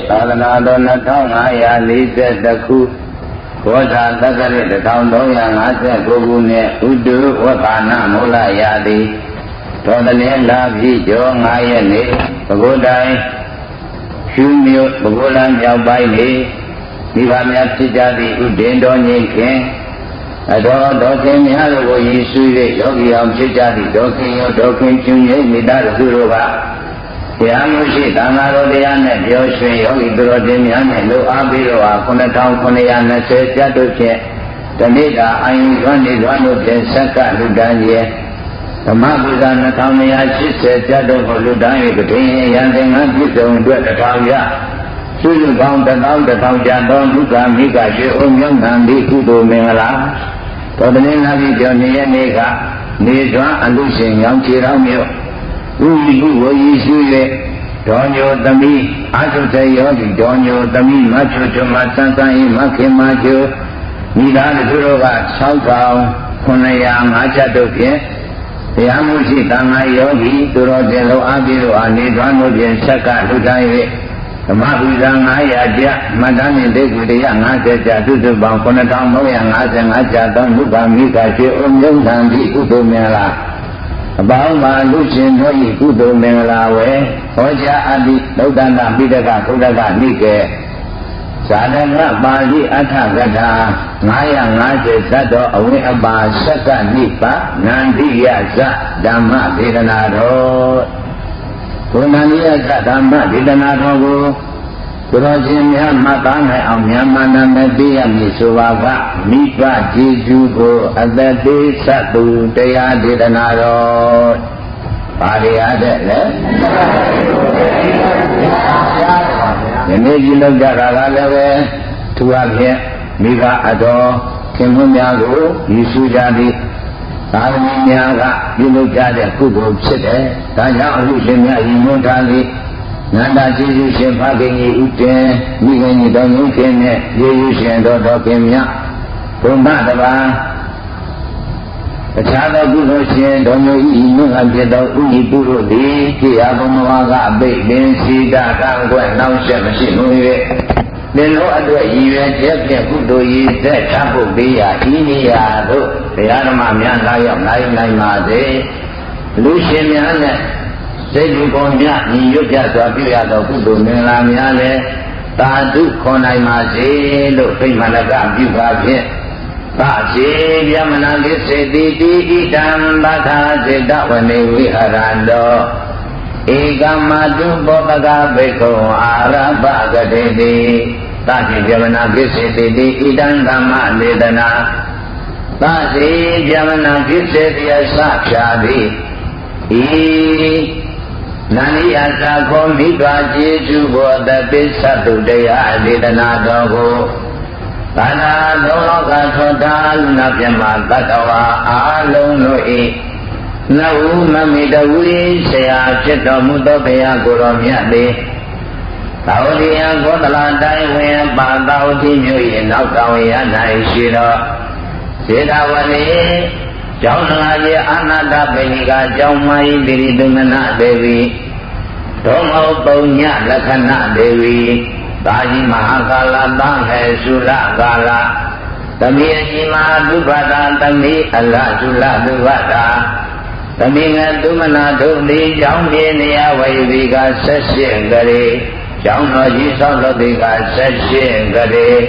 သာသနာတော်2540ခုဘောဓသက္ကရာ1359ခုနှစ်ဥဒုဝက္ခဏမူလရာတိတော်တလင်းလာပြီးကျော်9ရက်နေ့ပဲခူးတိုင်းဖြူမြို့ပဲခူးလမ်းမြောက်ပိုင်းနေမိဘများဖြစ်ကြသည့်ဥဒင်တော်ညင်ခင်အတော်တော်ခင်များတို့ကိုရည်စူး၍ယောဂီအောင်ဖြစ်ကြသည့်ဒေါခင်ရောဒေါခင်ကျွင်းရဲ့မိသားစုတို့ကတရားမှုရှိသံဃာတော်တရားနဲ့ပြောရွှင်ယောဂီသူတော်တင်များနဲ့လှူအားပြီးတော့9920ကျပ်တို့ဖြင့်တနေ့ကအာယုဇွမ်းနေဇွမ်းတို့ဖြင့်ဆက်ကလူတန်းရဲ့ဓမ္မပူဇာ2280ကျပ်တို့ကိုလူတန်း၍ကတိရန်သင်္ကန်းပြည့်စုံအတွက်1000ရစုစုပေါင်း1000ကျပ်သောဒုက္ခမိကရွှေအုံမြုံနံဒီကုသိုလ်မင်္ဂလာတော်တလင်းလာပြီးကျော်2ရက်နေ့ကနေစွမ်းအလူရှင်ညောင်ချေတော်မြို့ဥယျကုဝေယီရှိ၍ဒေါညိုသမီးအာသုတေယောဂီဒေါညိုသမီးမချွတ်ချွတ်မဆန်းဆန်း၏မခင်မကျိုမိသားစုတို့က6905ကျပ်တို့ဖြင့်တရားမှုရှိသံဃာယောဂီသူတော်တင်လုံးအပြည့်တို့အားနေသွမ်းတို့ဖြင့်ဆက်ကလှူဒါန်း၍ဓမ္မပူဇာ900ကျပ်မတ္တန်နှင့်ဒိဋ္ဌိတရား50ကျပ်စုစုပေါင်း9355ကျပ်သောလူပါမိကရွှေအုံမြုံတံဒီကုသိုလ်မင်္ဂလာအပေါင်းပါလူရှင်တို့၏ကုသိုလ်မင်္ဂလာဝေဟောကြားအပ်သည့်သုဒ္ဓနာပိဋကသုဒ္ဓကနိကေဇာတကပါဠိအဋ္ဌကထာ950ဇတ်တော်အဝိအပါဆက်ကနိပါနန္တိယဇဓမ္မဒေသနာတော်ဘုနန္တိယဇဓမ္မဒေသနာတော်ကိုဘုရားရှင်များမှတ်သားနိုင်အောင်မြန်မာနာမည်သိရမည်ဆိုပါကမိဘကျေးဇူးကိုအသက်သေးသတ်သူတရားဒေသနာတော်ပါရရတဲ့လေဒီနေ့ကြည့်လို့ကြတာကလည်းပဲသူအဖြစ်မိဘအတော်ခင်မွန်းများကိုရည်စူးကြသည့်သာသမီများကပြုလုပ်ကြတဲ့ကုသိုလ်ဖြစ်တယ်ဒါကြောင့်အမှုရှင်များရည်မွန်းထားသည့်နန္ဒကျေးဇူးရှင်ဖခင်ကြီးဥတည်မိခင်ကြီးတော်ငုံခင်နဲ့ကျေးဇူးရှင်တော်တော်ခင်မြတ်ဘုံမတပါအခြားသောကုသိုလ်ရှင်တော်မျိုးဤမြတ်အဖြစ်သောဥဤပုရုသည်ခေယဘုံဘဝကအပိတ်ပင်စီတာကံကွယ်နောက်ဆက်မရှိမှု၍သင်တို့အတွက်ရည်ရွယ်ချက်ဖြင့်ကုသိုလ်ရည်သက်ချဖို့ပေးရာဤနေရာတို့တရားဓမ္မများလာရောက်နိုင်ပါစေလူရှင်များနဲ့စိတ်ဓုကုန်များညီညွတ်ကြစွာပြုရသောကုသိုလ်မင်္ဂလာများလည်းသာဓုခေါ်နိုင်ပါစေလို့ဖိမနကပြုပါဖြင့်သာစေယမနာကိစေတိတိဣတံသထာစေတဝနေဝိဟရန္တောဧကမတုဘောပကဘိက္ခုအာရပကတိတိသာစေယမနာကိစေတိတိဣတံဓမ္မဒေသနာသာစေယမနာကိစေတိယသဖြာတိဤနန္ဒီအသာခေါ်မိသွားကျေးဇူးဘောတပိသတ္တုတရားဒေသနာတော်ကိုသာနာသောလောကထောတာလူနာပြမသတ္တဝါအားလုံးတို့၏နဝုမမိတဝိဆရာဖြစ်တော်မူသောဘုရားကိုယ်တော်မြတ်သည်သာဝတိယကောသလတိုင်းဝင်ပါသာဝတိမြို့၏နောက်တောင်ရ၌ရှိသောစေတဝနေကျောင်းလာကြီးအာနာတပိဏိကကျောင်းမကြီးတိရိသုမနဒေဝီဒုံမောပုံညလက္ခဏဒေဝီသာကြီးမဟာကာလသံဟေသုလကာလသမီးအကြီးမဟာဒုဗ္ဗတာသမီးအလသုလဒုဗ္ဗတာသမီးငယ်သုမနာတို့သည်ကျောင်းပြေနေရဝေဝီက78ကလေးကျောင်းတော်ကြီးဆောက်လုပ်သည်က78ကလေး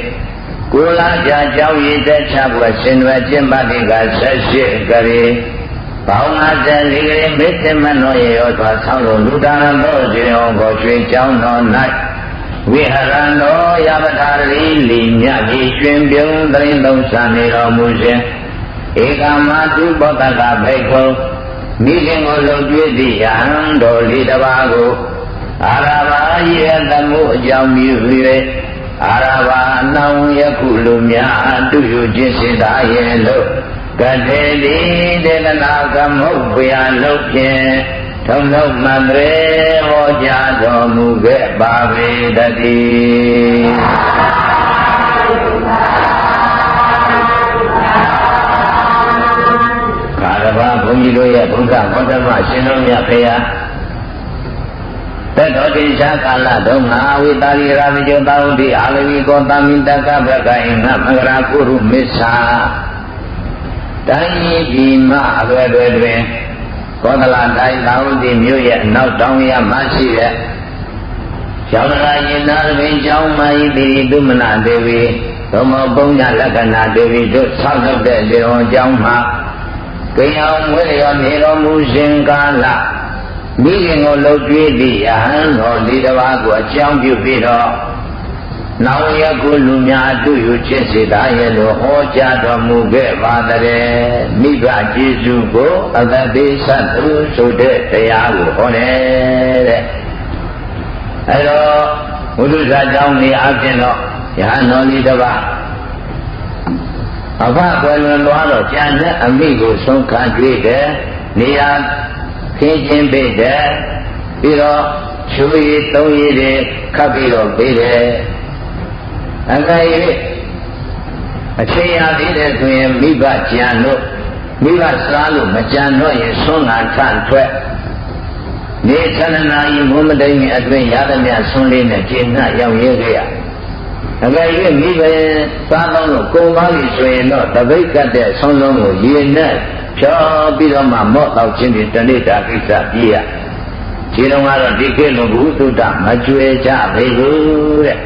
ကိုလာကြကြောင်းရည်သက်ချဘွယ်ရှင်ွယ်ကျင့်ပါတိက78ကလေးပေါင်း54ကလေးမေတ္တမနောရေရောစွာဆောင်းလို့လူဒါနတော်ရှင်အောင်ကိုရွှေကျောင်းတော်၌ဝိဟရန္တောယပထာရိလီမြကြီးရွှင်ပြုံးသိမ့်သုံးဆံနေတော်မူခြင်းဧကမတုဘောတကဘိက္ခုမိခင်ကိုလုံကျွေးသည့်ယံတော်လေးတစ်ပါးကိုအာရဘာယေတမှုအကြောင်းပြု၍အာရဘာနောင်ယခုလူများတုယူခြင်းစေတာရဲ့လို့ကတေတိဒေသနာကမုတ်ဗျာလို့ဖြင့်ထုံထုံမန္တရေဟောကြားတော်မူခဲ့ပါပေတည်းခါရဘာဘုန်းကြီးတို့ရဲ့ဘုရားဟောဓမ္မရှင်တော်မြတ်ဖေဟာတ တော်တင်ရှားကာလတုန်းကဝိတာရိရာမကျောတာဝတိအာလဝီကောတာမိတကဘဂိုင်ငမဂရာကုရုမစ္ဆာတိုင်းပြည်မှာအလွယ်လွယ်တွင်ကောသလတိုင်းသာဝတိမြို့ရဲ့အနောက်တောင်ရမှာရှိတဲ့ကျောင်းလာရင်သာပင်ကျောင်းမကြီးတိတုမနာဒေဝီဘုံမောပုံညလက္ခဏာဒေဝီတို့ဆောက်လုပ်တဲ့လေတော်ကျောင်းမှာကိယံဝေရမြေတော်မူရှင်ကာလမိခင်ကိုလှုပ်ကြွေးသည့်ယဟန်တော်၄ပါးကိုအကြောင်းပြုပြီးတော့နောင်ရကုလူများအတူယူခြင်းစေတာရဲ့လို့ဟောကြားတော်မူခဲ့ပါတဲ့မိဘကျေးဇူးကိုအတ္တသေးသတ္တုဆိုတဲ့တရားကိုဟောတယ်တဲ့အဲတော့ဘုဒ္ဓဆရာကျောင်းနေအပြင်တော့ယဟန်တော်၄ပါးအဖကွယ်လွန်သွားတော့ကျန်တဲ့အမိကိုဆုံးခံကြွေးတယ်နေရာခင်းချင်းပေးတယ်ပြီးတော့ချွေးသုံးရည်တွေခတ်ပြီးတော့ပေးတယ်အကယ်၍အချိန်ရသေးတယ်ဆိုရင်မိဘကြံလို့မိဘစားလို့မကြံတော့ရင်ဆုံးငါထန့်ထွက်နေသဏ္ဍာန်ကြီးမုံမတိန်အတွင်းရသမျှဆွန်းလေးနဲ့ကျင့်နှံ့ရောက်ရဲခဲ့ရအကယ်၍မိဘစားတော့လို့ကုံပါလိဆိုရင်တော့တပိတ်ကတ်တဲ့ဆုံးလုံးကိုရေနဲ့ဖြောပြီးတော့မှမော့တော့ခြင်းတွေတဏိတာကိစ္စပြည့်ရခြေတော်ကတော့ဒီခေတ်လိုဘုသုတ္တမကျွဲကြပေဘူးတဲ့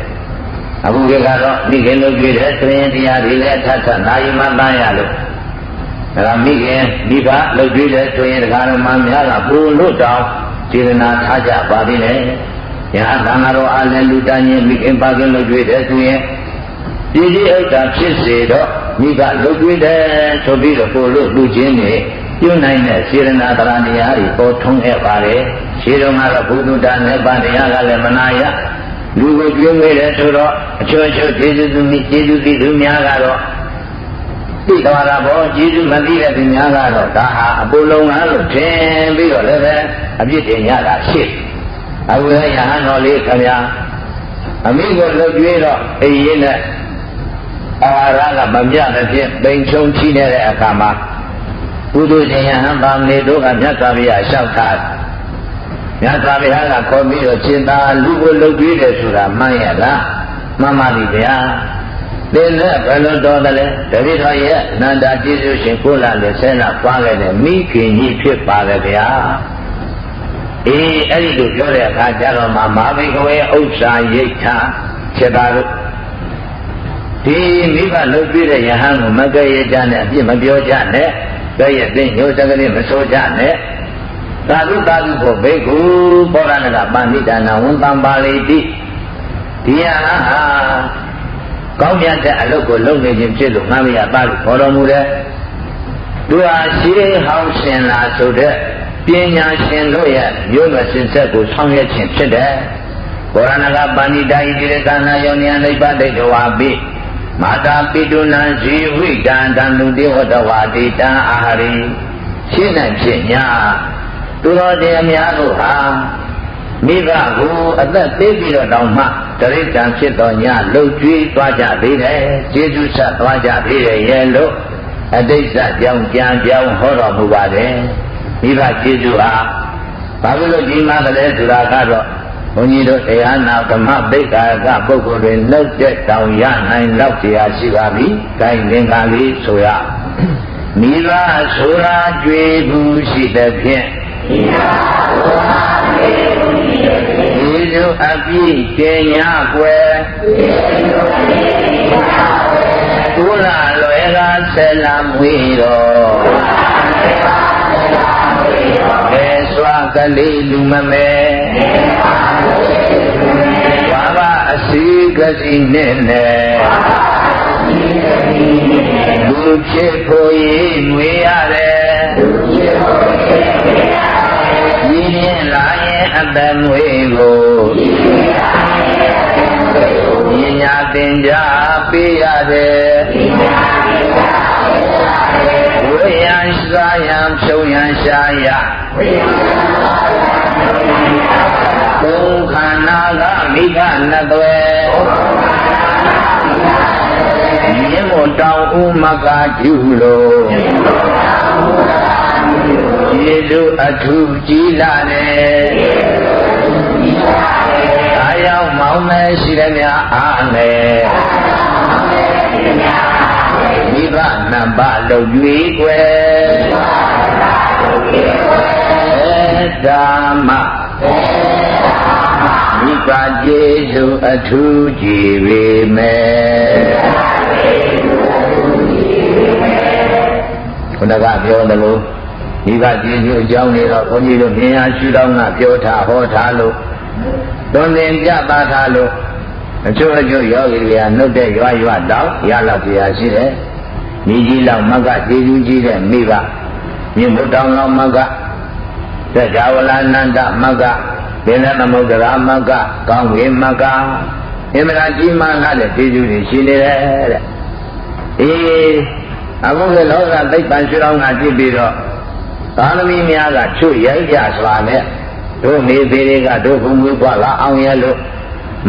အခုကတော့မိခင်လိုကြွေးတယ်ဆိုရင်တရားတွေလည်းထပ်ထပ်နိုင်မှတန်းရလို့ဒါကမိခင်မိဘလိုကြွေးတယ်ဆိုရင်တရားတော်မှများလာပူလို့တောင်းစေတနာထားကြပါသေးတယ်။ညာသံဃာတော်အားလည်းလူတန်းချင်းမိခင်ပါခင်လိုကြွေးတယ်ဆိုရင်ပြည်ကြီးဥစ္စာဖြစ်စေတော့မိဘလိုကြွေးတယ်ဆိုပြီးတော့ကိုလို့လူချင်းနေပြုနိုင်တဲ့စေတနာတရားတရားတွေပေါ်ထုံးခဲ့ပါတယ်။ခြေတော်ကတော့ဘုဒ္ဓတာနဲ့ဗတရားကလည်းမနာရလူကိုကြွေးဝဲတယ်ဆိုတော့အချို့ကျေးဇူးသူမိကျေးဇူးသူများကတော့သိသွားတာပေါ့ကျေးဇူးမသိတဲ့သူများကတော့ဒါဟာအပူလုံးလားလို့ထင်ပြီးတော့လည်းပဲအပြစ်တင်ရတာရှိအခုလည်းယဟန်တော်လေးခင်ဗျာအမိကိုလှုပ်ကြွေးတော့အိမ်ရင်းနဲ့အာဟာရကမပြတဲ့ဖြင့်ပိန်ချုံချီနေတဲ့အခါမှာဘုဒ္ဓရှင်ယဟန်ပါမဏေတို့ကမြတ်စွာဘုရားလျှောက်ထားမြတ်စွာဘုရားကခေါ်ပြီးတော့ရှင်သာလူကိုလှုပ်ကြွေးတယ်ဆိုတာမှန်ရလားမှန်ပါပြီဗျာသင်နဲ့ဘယ်လိုတော်တယ်လဲတပည့်တော်ရဲ့အနန္တကျေးဇူးရှင်ကိုလာလေဆဲလာပွားခဲ့တဲ့မိခင်ကြီးဖြစ်ပါလေဗျာအေးအဲ့ဒီလိုပြောတဲ့အခါကျတော့မှမာဘိကဝေဥစ္စာရိတ်ထာချက်သားတို့ဒီမိဘလှုပ်ကြွေးတဲ့ယဟန်ကိုမကဲရကြနဲ့အပြစ်မပြောကြနဲ့ကဲရဲ့သိညိုစကလေးမဆိုးကြနဲ့သာဓုသာဓုကိုဘိက္ခုဘောရဏကပဏိဒါနဝန္တံပါလိတိဒီယဟန်ဟာကောင်းမြတ်တဲ့အလုပ်ကိုလုပ်နေခြင်းဖြစ်လို့ငါမရပါလို့ခေါ်တော်မူတယ်သူဟာရှေးဟောင်းရှင်လာဆိုတဲ့ပညာရှင်တို့ရဲ့မျိုးနွယ်စင်ဆက်ကိုဆောင်ရွက်ခြင်းဖြစ်တယ်ဘောရဏကပဏိတာဣတိရကနာယောနိယနိဗ္ဗာန်ဒိဋ္ဌဝါပိမာတာပိတုနံဇီဝိတံတံလူတိဝတ္တဝါတိတံအာဟာရိရှင်းနိုင်ဖြစ်ညာသူတော်တရားများတို့ဟာမိဘကိုအသက်သေးပြီးတော့တောင်မှတရိစ္ဆာန်ဖြစ်တော်ညလှုပ်ကြွေးသွားကြသေးတယ်ကျေးဇူးဆက်သွားကြသေးတယ်ရဲ့လို့အတိတ်ကြောင့်ကြံပြောင်းဟောတော်မူပါတယ်မိဘကျေးဇူးဟာဘာလို့ကြီးမားတယ်လဲဆိုတာကတော့ဘုန်းကြီးတို့တရားနာဓမ္မပိဋကပုဂ္ဂိုလ်တွေလောက်တဲ့တောင်ရနိုင်လောက်တရားရှိပါပြီ။ဒါရင်သင်္ကာလေးဆိုရမိဘဆိုတာကြွေးဘူးရှိတဲ့ဖြင့်မိဘဆိုတာကြွေးဘူးရှိတဲ့ဖြင့်ဒီလိုအပြည့်ကျင်ညာွယ်ကုလာလွယ်ကဆယ်လာမွေတော်လေစွာကလေးလူမမဲဘာဘာအစီကစီနဲ့လူဖြစ်ဖို့ရည်ငွေရတယ်ဒီရင်လာရင်အသက်ငွေကိုပညာသင်ကြားပေးရတယ်ဝိယံစာယံဖြုံယံရှာယဘုံခန္ဓာကမိခနှစ်သွဲမြင့်မို့တောင်ဥမကကျူလို့ယေတုအထုကြည်လာတယ် အောင်မဲ့ရှိတယ်များအားနဲ့မိဘနံပါတ်လုပ်ကြွေးွယ်ဓမ္မမိဘကျေစုအထူးကြည်ပေမဲ့ခုနကပြောသလိုမိဘကျေစုအကြောင်းတွေတော့ဘုန်းကြီးတို့မြင်ရရှုတော့ကပြောထားဟောထားလို့သွန်သင်ပြသထားလို့အချို့ယောဂီတွေကနှုတ်တဲ့ရွာတောင်ရလောက်ပြရရှိတယ်မိကြီးလောက်မကကျေစုကြီးတဲ့မိဘမြင့်ဘုတောင်လောက်မကသက္ကဝလနန္ဒမကပင်လည်းသမုဒ္ဒရာမကကောင်းဝေမကအင်မရာကြီးမားလာတဲ့ကျေစုတွေရှိနေတယ်တဲ့အခုလည်းလောကသိပ္ပံရှုတော်ကကြည့်ပြီးတော့သာသမီများကချွတ်ရိုက်ကြစွာနဲ့တို့နေသေးတွေကတို့ဘုံမူပွားလာအောင်ရလို့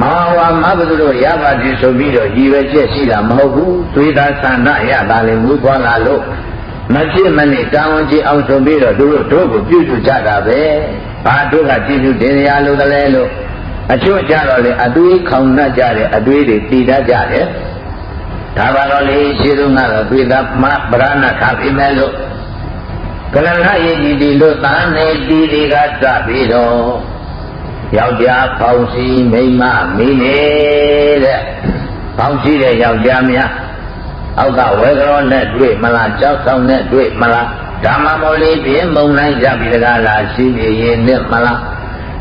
မဟာဝါမဘုသူတို့ရပါပြီဆိုပြီးတော့ရည်ရွယ်ချက်ရှိတာမဟုတ်ဘူးသွေးသားဆန္ဒရတာလည်းမူပွားလာလို့မဖြစ်မနဲ့တာဝန်ကြီးအောင်ဆိုပြီးတော့တို့ကိုပြုစုကြတာပဲဘာတို့ကကြည့်စုတင်ရလို့တလဲလို့အချို့ကြတော့လေအသွေးခေါင်နှက်ကြတယ်အသွေးတွေတည်တတ်ကြတယ်ဒါပါတော့လေရှိသူကတော့သွေးသားမဗရဏထားပြီမဲ့လို့ကလနာယကြီးဒီလို့တန်နေတီတွေကစပြီးတော့ယောက်ျားပေါင်းစီမိန်းမမိနေတဲ့ပေါင်းစီတဲ့ယောက်ျားများအောက်ကဝေကရောနဲ့တွေ့မလားကြောက်ဆောင်နဲ့တွေ့မလားဓမ္မမောလေးပြင်းမုံနိုင်ကြပြီတကားလားရှိပြရင်နဲ့မလား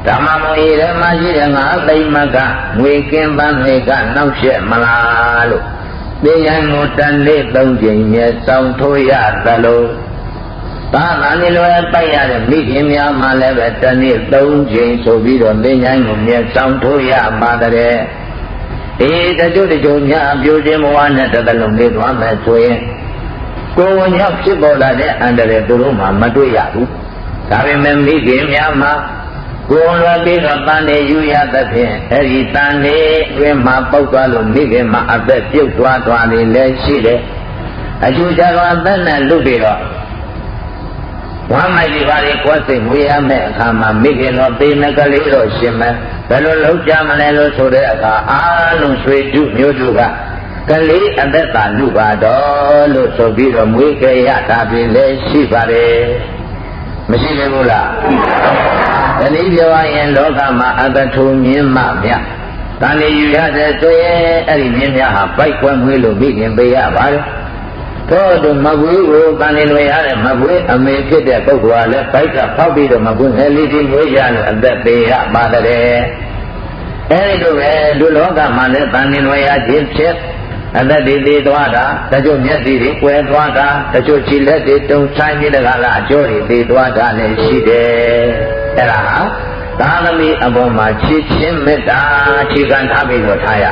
ဓမ္မမောကြီးထဲမှာရှိတဲ့ငါသိမ့်မကငွေကင်းပန်းတွေကနောက်ရှက်မလားလို့ပြင်းရန်ကိုတန်လေး၃ချိန်နဲ့စောင်းထိုးရသလိုသာမန်လိုပိုက်ရတဲ့မိခင်များမှလည်းပဲတနေ့၃ချိန်ဆိုပြီးတော့သင်္ချိုင်းကိုမြဲဆောင်ထိုးရပါတဲ့တချို့များအပြိုခြင်းဘဝနဲ့တစ်သလုံးလေးသွားမယ်ဆိုရင်ကိုယ်ဝင်ရောက်ဖြစ်ပေါ်လာတဲ့အန္တရာယ်သူတို့မှမတွေ့ရဘူးဒါပေမဲ့မိခင်များမှကိုယ်လွယ်ပြီးတော့တန်နေယူရသဖြင့်အဲ့ဒီတန်နေတွင်မှပုတ်သွားလို့မိခင်မှအသက်ပြုတ်သွားနေလဲရှိတယ်အကျိုးကြတော့အသက်နဲ့လွတ်ပြီးတော့ဝမ်းမိုက်ဒီပါလေကိုယ်စိတ်ဝေးရမယ့်အခါမှာမိခင်တော်သေမကလေးတော့ရှင်မယ်ဘယ်လိုလုပ်ကြမလဲလို့ဆိုတဲ့အခါအားလုံးဆွေတုမျိုးတို့ကကလေးအသက်သာလူပါတော့လို့ဆိုပြီးတော့မွေးခဲ့ရတာပြီလေရှိပါတယ်မရှိလေဘူးလားတနည်းပြောရင်လောကမှာအတထုံမြင်းမမြတ်တန်နေယူရတဲ့ဆိုရင်အဲ့ဒီမြင်းများဟာပိုက်ကွယ်မွေးလို့မိခင်ပေးရပါတယ်တော့သူမကွေးကိုတန်နေလွယ်ရတဲ့မကွေးအမေဖြစ်တဲ့ပုဂ္ဂိုလ်ကလည်းပိုက်ကဖောက်ပြီးတော့မကွေးငယ်လေးကြီးမွေးရလို့အသက်ပေးရပါတယ်အဲဒီလိုပဲလူလောကမှာလည်းတန်နေလွယ်ရခြင်းဖြစ်အသက်တွေသေးသွားတာတချို့မျက်စိတွေကွယ်သွားတာတချို့ခြေလက်တွေတုံဆိုင်ပြီးတကလားအကျော်တွေသေးသွားတာလည်းရှိတယ်အဲ့ဒါဟာသာသမီအပေါ်မှာချစ်ချင်းမေတ္တာခြေခံထားပြီးတော့ထားရ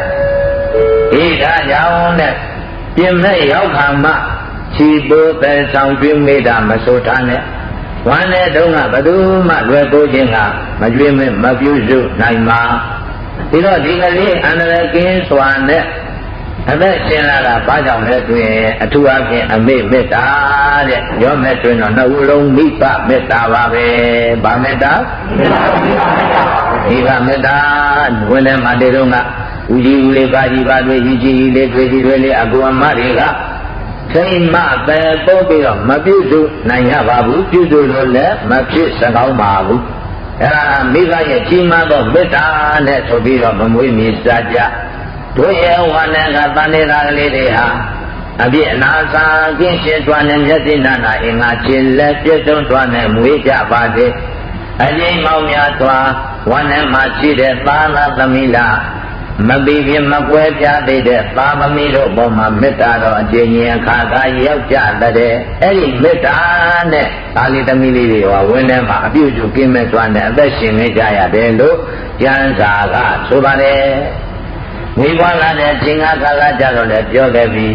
ဤဒါကြောင့်နဲ့ပြင်မဲ့ရောက်ခါမှခြေပိုးသက်ဆောင်ကျွေးမေတ္တာမဆိုထားနဲ့ဝမ်းတဲ့တုန်းကဘယ်သူမှလွယ်ပိုးခြင်းကမကျွေးမပြုစုနိုင်ပါပြီးတော့ဒီကလေးအန္တရာယ်ကင်းစွာနဲ့အသက်ရှင်လာတာဘာကြောင့်လဲဆိုရင်အထူးအဖြင့်အမေမေတ္တာတဲ့ရောမဲ့တွင်တော့နှစ်ဦးလုံးမိဘမေတ္တာပါပဲဗာမေတ္တာမိဘမေတ္တာဝင်တဲ့မာတေတုံးကဦးကြီးဦးလေးပါကြီးပါတွေကြီးကြီးလေးတွေကြီးတွေလေးအကူအမတွေကစိတ်မပဲပို့ပြီးတော့မပြုစုနိုင်ရပါဘူးပြုစုလို့လည်းမဖြစ်စကောင်းပါဘူးအဲ့ဒါမိဘရဲ့ကြီးမားသောမေတ္တာနဲ့ဆိုပြီးတော့မမွေးမြစားကြတို့ရဲ့ဝါနဲ့ကတန်နေတာကလေးတွေဟာအပြည့်အနာစာကင်းရှင်းသွားတဲ့မျက်စိနာနာအင်္ဂါချင်းလက်ပြည့်စုံသွားတဲ့မွေးကြပါစေအကျိန်မောင်များစွာဝါနဲ့မှရှိတဲ့သာနာသမီးလားမပြီးပြမကွဲပြားသေးတဲ့သာသမီးတို့ပေါ်မှာမေတ္တာတော်အကျဉ်းကြီးအခါသာရောက်ကြတဲ့အဲ့ဒီမေတ္တာနဲ့သာလီသမီးလေးတွေဟာဝင်းထဲမှာအပြုစုကင်းမဲ့သွားတဲ့အသက်ရှင်နေကြရတယ်လို့ကျမ်းစာကဆိုပါတယ်ဝိပွားလာတဲ့ခြင်းကားကားကြတော့လည်းပြောခဲ့ပြီး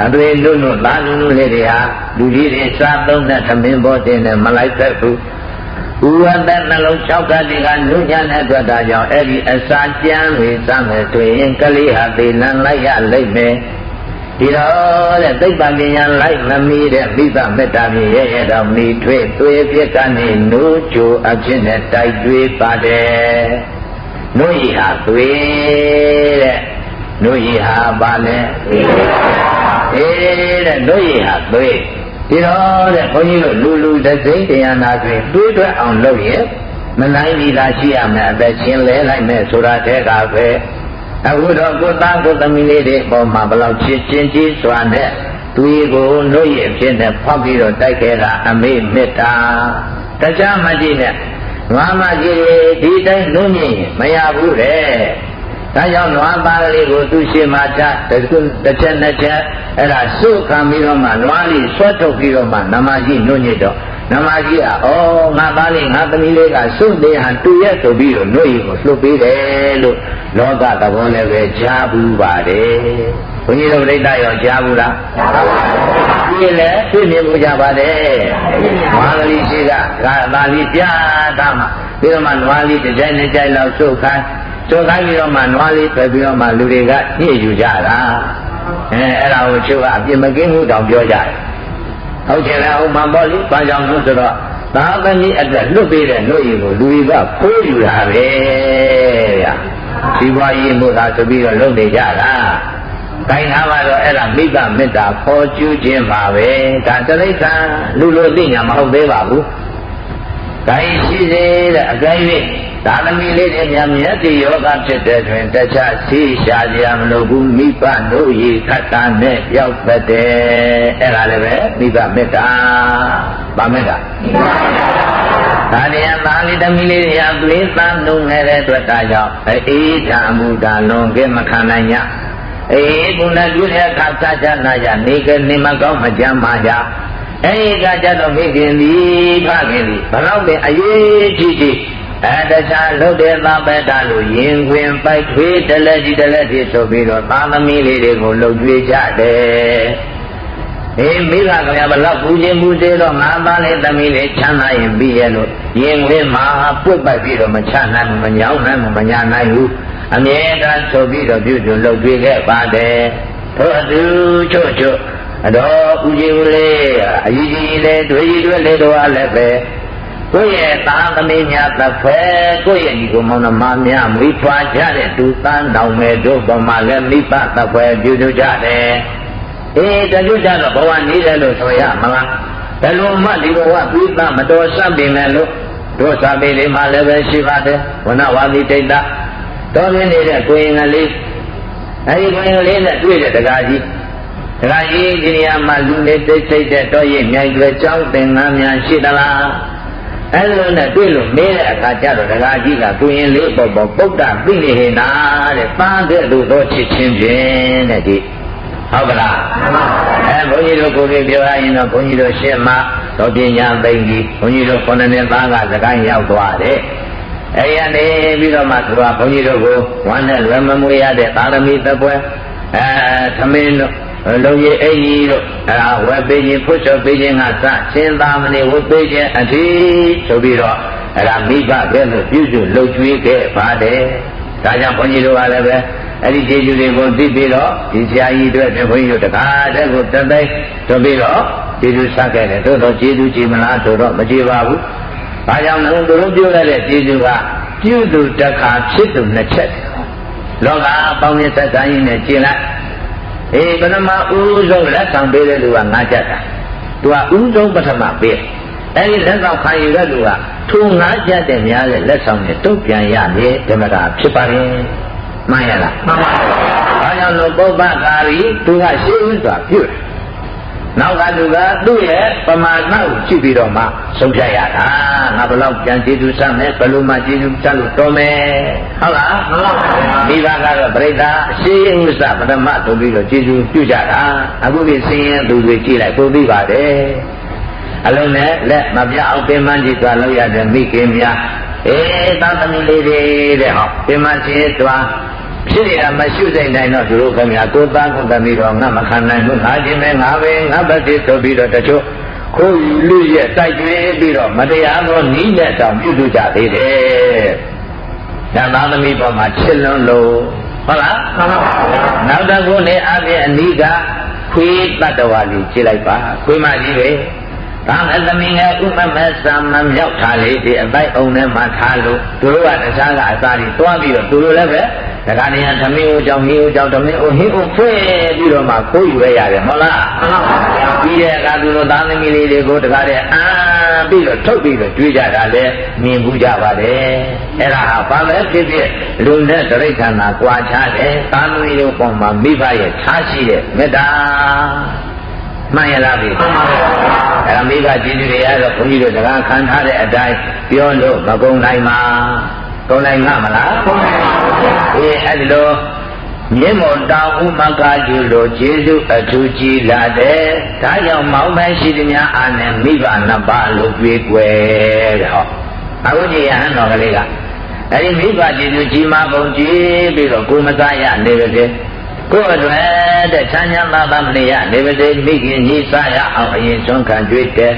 အတွေ့လွတ်လွတ်သားလူလေးတွေဟာလူကြီးတွေစားသုံးတဲ့သမင်းဘောတင်နဲ့မလိုက်သက်ဘူးဥဝတ္တနှလုံး၆ကတိကလူချတဲ့အတွက်ဒါကြောင့်အဲ့ဒီအစာကျမ်းတွေစမယ်ဆိုရင်ကလေးဟာသေလန်းလိုက်ရလိမ့်မယ်ဒီတော့တဲ့သိပ္ပံပညာလိုက်မမီတဲ့မိဘမေတ္တာဖြင့်ရဲ့တော်မိထွေးသွေးပြက်ကနေနိုးကြိုအဖြစ်နဲ့တိုက်တွေးပါတယ် နို့ရဟာသွေးတဲ့နို့ရဟာပါလဲတဲ့နို့ရဟာသွေးဒီတော့တဲ့ဘုန်းကြီးတို့လူတစ်စိမ့်တရားနာဆိုရင်တွေးတွက်အောင်လုပ်ရင်မနိုင်ပြီလားရှိရမယ်အသက်ချင်းလဲလိုက်မယ်ဆိုတာတဲ့ကပဲအခုတော့ကိုသားကိုသမီးလေးတွေပေါ်မှာဘယ်လောက်ချစ်ချင်းကြီးစွာနဲ့သူကိုနှုတ်ရအဖြစ်နဲ့ဖောက်ပြီးတော့တိုက်ခဲ့တာအမေမေတ္တာတရားမကြည့်နဲ့ငါမကြည့်ဒီတိုင်းနှုတ်မြင်မရဘူးတဲ့ဒါကြောင့်နွားသားကလေးကိုသူ့ရှိမှချတစ်ချက်နှစ်ချက်အဲ့ဒါစုခံပြီးတော့မှနွားလေးဆွတ်ထုတ်ပြီးတော့မှနမကြီးနှုတ်ညစ်တော့နမကြီးကဩငါသားလေးငါသမီးလေးကစုသေးဟန်တူရဲ့ဆိုပြီးတော့နှုတ်ရကိုလှုပ်ပေးတယ်လို့လောကသဘောလည်းပဲကြားဘူးပါတယ်ဘုန်းကြီးတို့ပြိတ္တရောကြားဘူးလားကြားပါပါဒီလည်းသိမြင်မှုကြပါတယ်မဟာလီရှိကသာလီပြတာမှပြီးတော့မှနွားလေးတစ်ကြိုက်နှစ်ကြိုက်လောက်စုခိုင်းပြီးတော့မှနွားလေးထွက်ပြီးတော့မှလူတွေကညှိယူကြတာအဲ့ဒါကိုချုပ်ကအပြစ်မကင်းမှုတောင်ပြောကြတယ်ဟုတ်တယ်လားဟုတ်မှာပေါ့လေဘာကြောင့်လို့ဆိုတော့သာသမီအတွက်လွတ်ပေးတဲ့နှုတ်ရည်ကိုလူတွေကဖိုးယူတာပဲဗျာဒီဘွားကြီးမို့သာဆိုပြီးတော့လုပ်နေကြတာတိုင်ထားပါတော့အဲ့ဒါမိဘမေတ္တာဖော်ကျူးခြင်းပါပဲဒါတိရစ္ဆာန်လူလိုသိညာမဟုတ်သေးပါဘူးဒါရှိသေးတဲ့အကြိုက်၍သာသမီလေးတွေများမျက်စိယောဂဖြစ်တဲ့တွင်တခြားသိရှာကြရမလို့ဘူးမိဘတို့ရခတ်တာနဲ့ရောက်သက်တယ်အဲ့ဒါလည်းပဲမိဘမေတ္တာဗာမေတ္တာဒါတရားသားလေးသမီးလေးတွေဟာသွေးသားနှုံနေတဲ့အတွက်ဒါကြောင့်အေးဓာမူဓာလွန်ကဲမခံနိုင်ကြအေးဘုရားပြုတဲ့အခါသာချနာကြနေကနေမကောင်းမကြမ်းပါကြအဲဒီကကြတော့မိခင်သည်ဖခင်သည်ဘလောက်ပဲအရေးကြီးကြီးတခြားလုပ်တဲ့သဗ္ဗတလို့ရင်ခွင်ပိုက်ထွေးတလက်ကြီးဆိုပြီးတော့သာသမီလေးတွေကိုလှုပ်ကြွေးကြတယ်မိခခင်ဗျာဘလောက်ပူခြင်းပူသေးတော့ငါသားလေးသမီးလေးချမ်းသာရင်ပြီးရဲ့လို့ရင်ခွင်မှာပွတ်ပိုက်ပြီးတော့မချနိုင်ဘူးမညောင်းနိုင်ဘူးမညာနိုင်ဘူးအမြဲတမ်းဆိုပြီးတော့ပြုလှုပ်ကြွေးခဲ့ပါတယ်ထို့အတူချို့အတော်ဦးကြီးဦးလေးအကြီးကြီးလေးတွေ့ကြီးတွေ့လေးတို့အားလည်းပဲကိုယ့်ရဲ့သားသမီးများတစ်ဖက်ကိုယ့်ရဲ့ဒီကိုမောင်နှမများမိဖွာကြတဲ့သူသားတောင်မဲ့တို့ပေါ်မှာလည်းမိဘတစ်ဖက်ပြုကြတယ်အေးတကျွတ်ကြတော့ဘဝနေတယ်လို့ဆိုရမလားဘယ်လိုမှဒီဘဝပြိသမမတော်ဆပ်ပင်လည်းလို့တို့စာပေလေးမှလည်းပဲရှိပါတယ်ဝနဝါဒီတိတ်တာတော်ရင်းနေတဲ့ကိုရင်ကလေးအဲဒီကိုရင်ကလေးနဲ့တွေ့တဲ့တကားကြီးဒီနေရာမှာလူနေတိတ်ဆိတ်တဲ့တော်ရင်မြိုင်တွေကြောင်းသင်္ကန်းများရှိသလားအဲ့လိုနဲ့တွေ့လို့မေးတဲ့အခါကျတော့တကားကြီးကကိုရင်လေးပေါ်ပုဒ္ဒသိနေဟေနာတဲ့ပန်းတဲ့လူတော်ချစ်ချင်းဖြင့်တဲ့ဒီဟုတ်ကလားဘုန်းကြီးတို့ကိုယ်ကြီးပြောရရင်တော့ဘုန်းကြီးတို့ရှင်းမှာတော်ပညာသိမ့်ကြီးဘုန်းကြီးတို့9နှစ်သားကစကိုင်းရောက်သွားတယ်အဲ့ရနေပြီးတော့မှသူကဘုန်းကြီးတို့ကိုဝမ်းနဲ့လွယ်မမွေရတဲ့သာသမီသက်ပွဲသမင်းတို့လုံရည်အိကြီးတို့ဝက်ပေးခြင်းဖွတ်ချော်ပေးခြင်းကစရှင်သာမဏေဝတ်ပေးခြင်းအထိဆိုပြီးတော့မိဘကဲလို့ပြုစုလှုပ်ကြွေးခဲ့ပါတယ်ဒါကြောင့်ဘုန်းကြီးတို့ကလည်းပဲအဲ့ဒီကျေးဇူးတွေကိုသိပြီးတော့ဒီဆရာကြီးတို့ဘုန်းကြီးတို့တခါတည်းကိုတသိဆိုပြီးတော့ကျေးဇူးဆက်ခဲ့တယ်တို့တော့ကျေးဇူးကြည်မလားဆိုတော့မကြည်ပါဘူးဘာကြောင့်လဲသူတို့ပြောတဲ့ကျေးဇူးကပြုသူတခါဖြစ်သူနှစ်ချက်လောကပေါင်းရသက်သာရင်းနဲ့ကျင့်လိုက်ပထမဦးဆုံးလက်ဆောင်ပေးတဲ့လူကငါကြတာသူကဦးဆုံးပထမပေးအဲဒီလက်ဆောင်ခံယူတဲ့လူကထိုငါကြတဲ့များတဲ့လက်ဆောင်နဲ့တုတ်ပြန်ရမယ်ဓမ္မတာဖြစ်ပါလေမှန်ရလားမှန်ပါဘူးဘာကြောင့်လို့ပုပ္ပကာရီသူကရှင်းဥစွာပြုတယ်နောက်ကသူကသူ့ရဲ့ပမာဏကိုကြည့်ပြီးတော့မှဆုံးဖြတ်ရတာငါဘယ်လောက်ပြန်ကျေးဇူးဆက်မယ်ဘယ်လိုမှကျေးဇူးဆက်လို့တော်မယ်ဟုတ်လားမှန်ပါဘူးမိဘကတော့ပြိဿရှင်းဥစွာပထမဆိုပြီးတော့ကျေးဇူးပြုကြတာအခုဒီဆင်းရဲသူတွေကြည့်လိုက်ကိုသိပါတယ်အလုံးနဲ့လက်မပြအောင်ပင်မကြည့်သွားလို့ရတဲ့မိခင်များသာသမီလေးတွေတဲ့ဟောပင်မချင်းသွားဖြစ်နေတာမရှိစိတ်နိုင်တော့သူတို့ခင်ဗျာကိုသားကိုသမီးတော့ငါမခံနိုင်ဘူးငါချင်းပဲငါပဲငါပဲဖြစ်ဆိုပြီးတော့တချို့ခိုးယူလူရဲ့တိုက်ကျွေးပြီးတော့မတရားသောနီးနဲ့တောင်ပြုစုကြသေးတယ်။ဒါသားသမီးပေါ်မှာချစ်လွန်းလို့ဟုတ်လားမှန်ပါပါနောက်တစ်ခုနဲ့အပြင်အနီးကခွေးတတ္တဝါလေးကြည့်လိုက်ပါခွေးမကြီးပဲ ဒါနဲ့သမီးငယ်ဥပမဆာမမြောက်ထားလေဒီအပိုက်အုံထဲမှာထားလို့သူတို့ကတခြားကအစာတွေတွားပြီးတော့သူတို့လည်းပဲဒါကနေသမီးဦးကြောင့်ဟင်းဦးကြောင့်သမီးဦးဟင်းဦးဖွင့်ပြီးတော့မှခိုးယူရရတယ်မဟုတ်လားပြီးတဲ့အခါသူတို့သားသမီးလေးတွေကိုတကားတဲ့ပြီးတော့ထုတ်ပြီးတော့တွေးကြတာလည်းမြင်ဘူးကြပါတယ်အဲ့ဒါဟာဘာပဲဖြစ်ဖြစ်လူနဲ့တိရစ္ဆာန်သာကြွားချတယ်သားသမီးတို့ပေါ်မှာမိဘရဲ့ထားရှိတဲ့မေတ္တာမှန်ရလားဗျအဲ့ဒါမိဘကျေးဇူးတွေရတော့ဘုန်းကြီးတို့တကားခံထားတဲ့အတိုင်းပြောလို့မကုန်နိုင်ပါကုန်နိုင်မှာမလားကုန်နိုင်ပါဘူးအဲ့ဒီလိုမြင့်မွန်တောင်ဥမကကျူလိုကျေးဇူးအထူးကြီးလာတဲ့ဒါကြောင့်မောင်းမရှိသည်များအားနဲ့မိဘနှစ်ပါးလို့ကြွေးကွယ်တဲ့ဟောအခုကြည့်ရဟန်းတော်ကလေးကအဲ့ဒီမိဘကျေးဇူးကြီးမားပုံကြည့်ပြီးတော့ကိုမစားရနေပဲဖြစ်ကိုယ်အတွက်တဲ့ချမ်းသာသာသမဏေရနေပါစေမိခင်ကြီးစားရအောင်အရင်ဆုံးခံကြွေးတယ်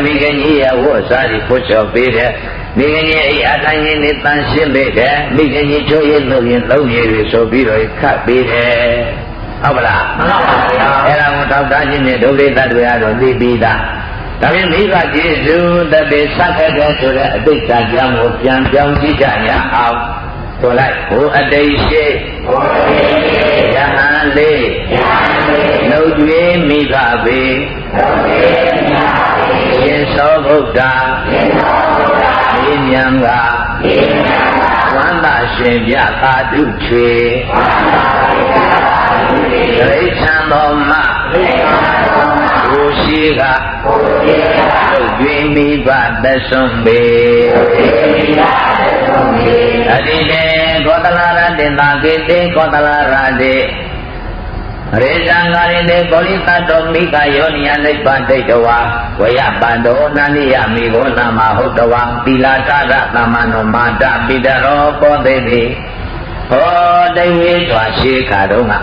မိခင်ကြီးရဲ့ဝတ်စားပြီးဖို့ချော်ပေးတယ်မိခင်ကြီးအိအတိုင်းကြီးနဲ့တန်ရှင်းပေးတယ်မိခင်ကြီးချိုးရည်လို့ရင်သုံးရည်တွေဆိုပြီးတော့ခတ်ပေးတယ်ဟုတ်ပါလားမှန်ပါပါအဲ့ဒါကိုတောက်တာချင်းနဲ့ဒုက္ခတတ်တွေကတော့သိပြီးသားဒါပြင်မိဘကျေးဇူးတပေဆက်ခဲ့တဲ့ဆိုတဲ့အတိတ်ကကြောင့်ကိုပြန်ပြောင်းကြည့်ကြရအောင်ဆိုလိုက်ဟိုအတိတ်ရှိယဟန်လေးနှုတ်ကြွေးမိဘပေရှင်သောဗုဒ္ဓဤဉာဏ်ကဝန္တာရှင်ပြသာတုချွေဒိဋ္ဌံတော်မကိုရှိကနှုတ်ကြွေးမိဘသက်ဆုံးပေအတိတေကောသလရတေသာကေတေကောသလရတေရေဇံဃာရိတေပေါလိသတ္တောမိကယောနိယနိဗ္ဗာန်ဒိဋ္ဌဝါဝယပန္တောနန္နိယမိဘောနာမဟုတ်တဝံသီလာသရသမန္နောမာတပိတရောပောသေတိဟောတိဝေစွာရှိခါတော့က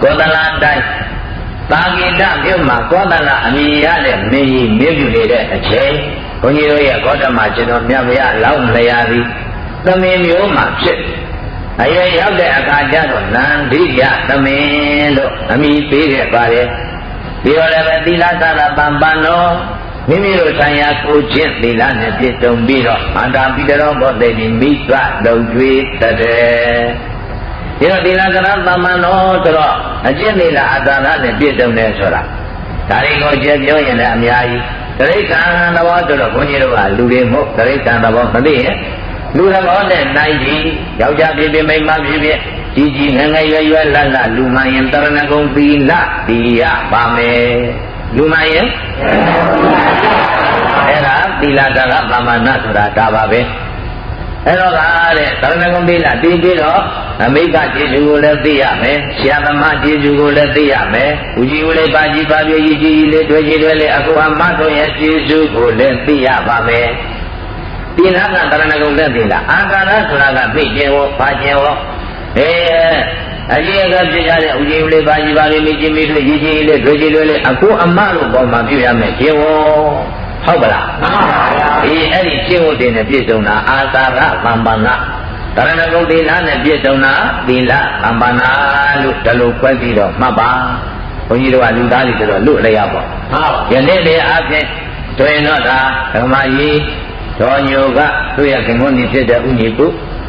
ကောသလတိုင်းသာကိတမြို့မှာကောသလအမည်ရတဲ့မင်းကြီးမြင့်ပြနေတဲ့အချိန်ဘုန်းကြီးတို့ရဲ့ဂေါတမကျွန်တော်မြတ်ဗျာလောက်လျာသည်သမင်မျိုးမှာဖြစ်အရွယ်ရောက်တဲ့အခါကျတော့နန္ဒိယသမင်လို့အမည်ပေးခဲ့ပါတယ်ပြီးတော့လည်းသီလသရပံပန်တော်မိမိတို့ဆိုင်ရာကိုချင်းသီလနဲ့ပြည့်စုံပြီးတော့အန္တာပိတရောဘောတိတိမိဘလုံကျွေးတတ်တယ်ဒီတော့သီလသရပံပန်တော်ဆိုတော့အကျင့်သီလအတ္တနဲ့ပြည့်စုံတယ်ဆိုတာဒါတွေကိုကြည့်ပြောရင်လည်းအများကြီးတရိစ္ဆာန်သဘောဆိုတော့ဘုန်းကြီးတို့ကလူတွေမဟုတ်တရိစ္ဆာန်သဘောမသိရင်လူသဘောနဲ့နိုင်ကြီးယောက်ျားဖြစ်ဖြစ်မိန်းမဖြစ်ဖြစ်ကြီးကြီးငယ်ငယ်ရွယ်ရွယ်လတ်လတ်လူမှန်ရင်တရဏဂုံသီလတိရပါမယ်လူမှန်ရင်အဲ့ဒါသီလတရသမ္မာနဆိုတာဒါပါပဲအဲ့တော့ကတဲ့တရဏဂုံသီလတည်ပြီးတော့အမိကကျေစုကိုလည်းသိရမယ်ဆရာသမားကျေစုကိုလည်းသိရမယ်ဦးကြီးဦးလေးပါကြီးပါပြကြီးကြီးလေးတွေ့ကြီးတွေ့လေးအခုအမတ်တို့ရဲ့ကျေစုကိုလည်းသိရပါမယ်သီလကတရဏဂုံနဲ့သီလအာကာရဆိုတာကသိခြင်းဟောပါခြင်းဟောအကြီးအကဲဖြစ်ကြတဲ့ဦးကြီးဦးလေးပါကြီးပါလေးမိကြီးမိတွေ့ကြီးကြီးလေးတွေ့ကြီးတွေ့လေးအခုအမလို့ပေါ်မှာပြုရမယ်ခြင်းဟောဟုတ်ပါလားမှန်ပါဗျာအဲ့ဒီခြင်းဟောတင်နဲ့ပြည့်စုံတာအာကာရသမ္ပန္နတရဏဂုံသီလနဲ့ပြည့်စုံတာသီလသမ္ပန္နလို့ဒီလိုခွဲပြီးတော့မှတ်ပါဘုန်းကြီးတို့ကလူသားတွေဆိုတော့လွတ်လည်းရပါဟုတ်ယနေ့လေအပြင်တွင်တော့ဒါဓမ္မကြီးတော်ညိုကသူ့ရဲ့ခင်ဗျုန်းကြီးဖြစ်တဲ့ဥညီပု